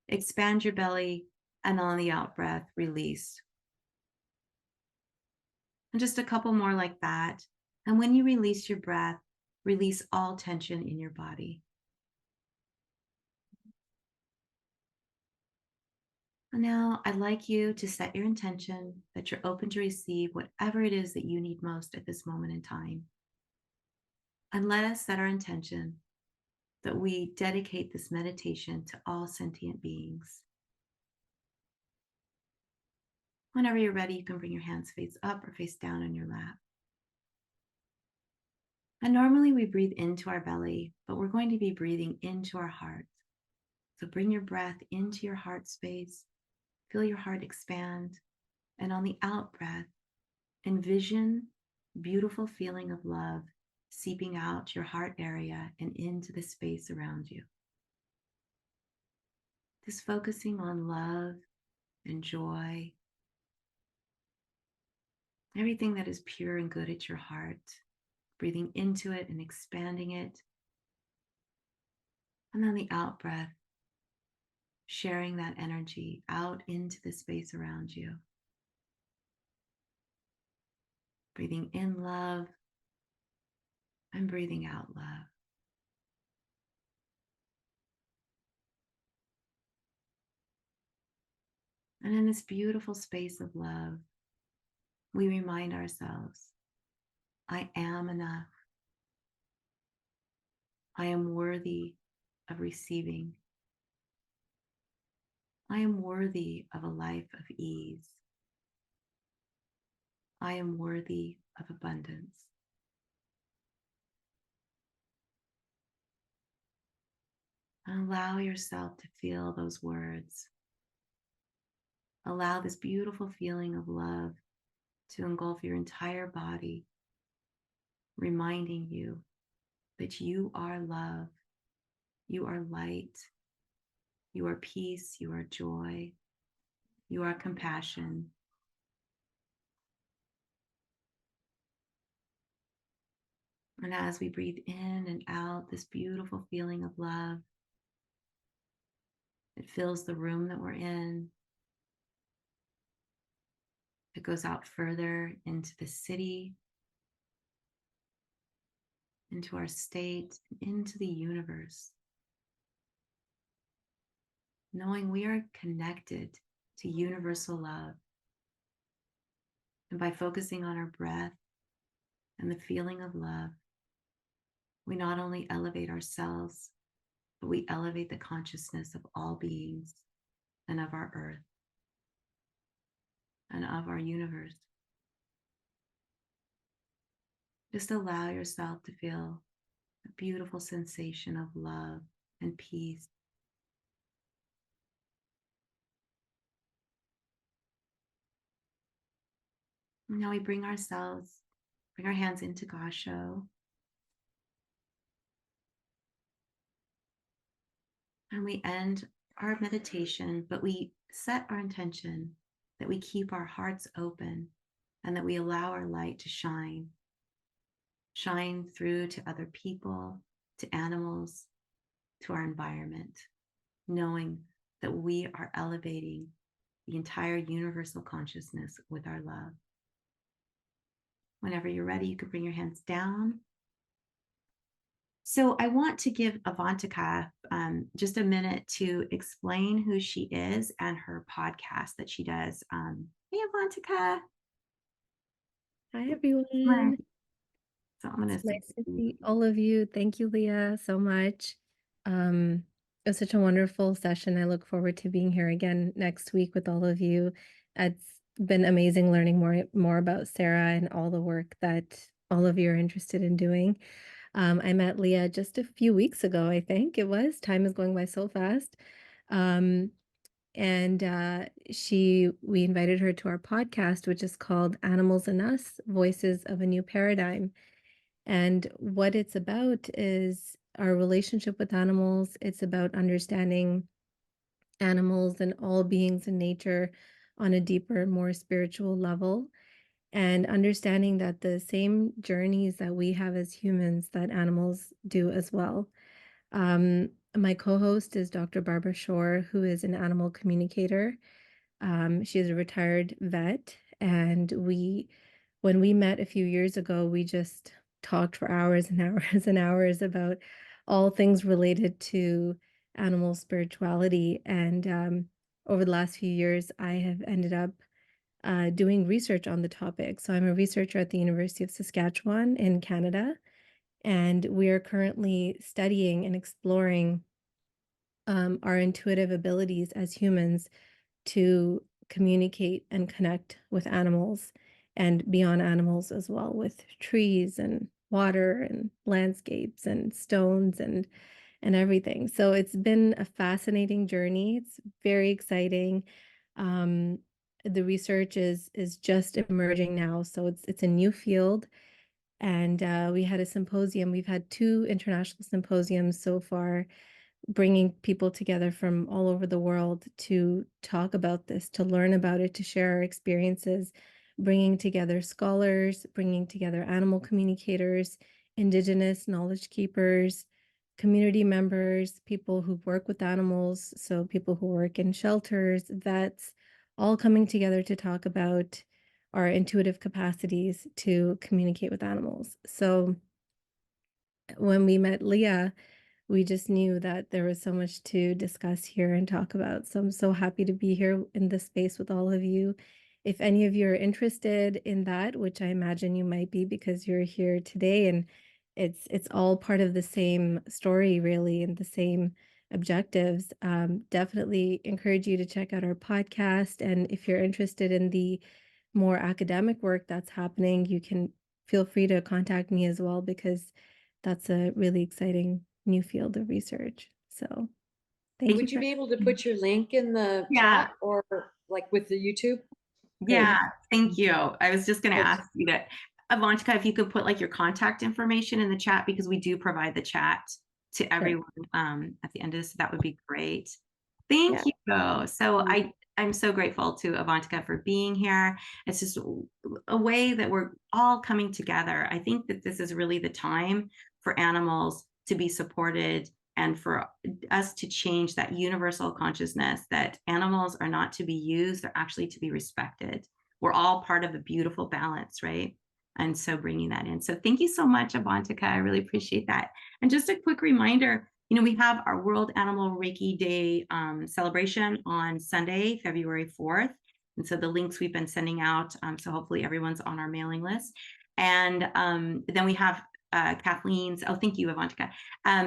Expand your belly, and on the out breath, release. And just a couple more like that. And when you release your breath, release all tension in your body. And now I'd like you to set your intention that you're open to receive whatever it is that you need most at this moment in time. And let us set our intention that we dedicate this meditation to all sentient beings. Whenever you're ready, you can bring your hands face up or face down on your lap. And normally we breathe into our belly, but we're going to be breathing into our heart. So bring your breath into your heart space. Feel your heart expand. And on the out breath, envision beautiful feeling of love seeping out your heart area and into the space around you. Just focusing on love and joy, everything that is pure and good at your heart, breathing into it and expanding it. And then the out breath, sharing that energy out into the space around you. Breathing in love and breathing out love. And in this beautiful space of love, we remind ourselves, I am enough. I am worthy of receiving. I am worthy of a life of ease. I am worthy of abundance. And allow yourself to feel those words. Allow this beautiful feeling of love to engulf your entire body, reminding you that you are love, you are light, you are peace, you are joy, you are compassion. And as we breathe in and out this beautiful feeling of love, it fills the room that we're in. It goes out further into the city, into our state, into the universe. Knowing we are connected to universal love. And by focusing on our breath and the feeling of love, we not only elevate ourselves, but we elevate the consciousness of all beings and of our earth and of our universe. Just allow yourself to feel a beautiful sensation of love and peace. Now we bring our hands into Gasho. And we end our meditation, but we set our intention that we keep our hearts open and that we allow our light to shine through to other people, to animals, to our environment, knowing that we are elevating the entire universal consciousness with our love. Whenever you're ready, you can bring your hands down. So I want to give Avantika just a minute to explain who she is and her podcast that she does. Hey, Avantika. Hi, everyone. So I'm going It's to nice to see all of you. Thank you, Leah, so much. It was such a wonderful session. I look forward to being here again next week with all of you. It's been amazing learning more about Sarah and all the work that all of you are interested in doing. I met Leah just a few weeks ago, I think it was. Time is going by so fast. And we invited her to our podcast, which is called Animals and Us, Voices of a New Paradigm. And what it's about is our relationship with animals. It's about understanding animals and all beings in nature on a deeper, more spiritual level, and understanding that the same journeys that we have as humans that animals do as well. My co-host is Dr. Barbara Shore, who is an animal communicator. She is a retired vet, and when we met a few years ago, we just talked for hours and hours and hours about all things related to animal spirituality. And over the last few years, I have ended up doing research on the topic. So I'm a researcher at the University of Saskatchewan in Canada, and we are currently studying and exploring our intuitive abilities as humans to communicate and connect with animals and beyond animals as well, with trees and water and landscapes and stones and everything. So it's been a fascinating journey. It's very exciting. The research is just emerging now, so it's a new field. And we had a symposium. We've had 2 international symposiums so far, bringing people together from all over the world to talk about this, to learn about it, to share our experiences, bringing together scholars, bringing together animal communicators, Indigenous knowledge keepers, community members, people who work with animals, so people who work in shelters, vets, all coming together to talk about our intuitive capacities to communicate with animals. So when we met Leah, we just knew that there was so much to discuss here and talk about. So I'm so happy to be here in this space with all of you. If any of you are interested in that, which I imagine you might be because you're here today and it's all part of the same story, really, and the same objectives. Definitely encourage you to check out our podcast. And if you're interested in the more academic work that's happening, you can feel free to contact me as well, because that's a really exciting new field of research. So thank you. Would you be able to put your link in the Yeah. chat, or like with the YouTube? Yeah, thank you. I was just going to Good. ask you that, Avantika, if you could put like your contact information in the chat, because we do provide the chat to everyone at the end of this. That would be great. Thank you. So I'm so grateful to Avantika for being here. It's just a way that we're all coming together. I think that this is really the time for animals to be supported and for us to change that universal consciousness that animals are not to be used, they're actually to be respected. We're all part of a beautiful balance, right? And so bringing that in. So thank you so much, Avantika. I really appreciate that. And just a quick reminder, we have our World Animal Reiki Day celebration on Sunday, February 4th. And so the links we've been sending out, so hopefully everyone's on our mailing list. And then we have Kathleen's, thank you, Avantika.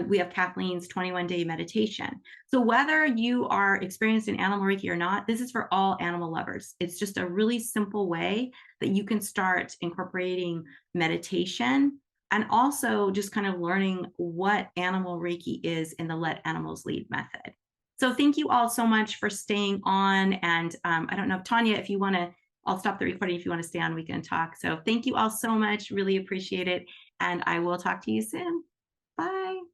We have Kathleen's 21-day meditation. So whether you are experienced in animal Reiki or not, this is for all animal lovers. It's just a really simple way that you can start incorporating meditation and also just kind of learning what animal Reiki is in the Let Animals Lead method. So thank you all so much for staying on. And I don't know, Tanya, if you want to, I'll stop the recording. If you want to stay on, we can talk. So thank you all so much. Really appreciate it. And I will talk to you soon. Bye.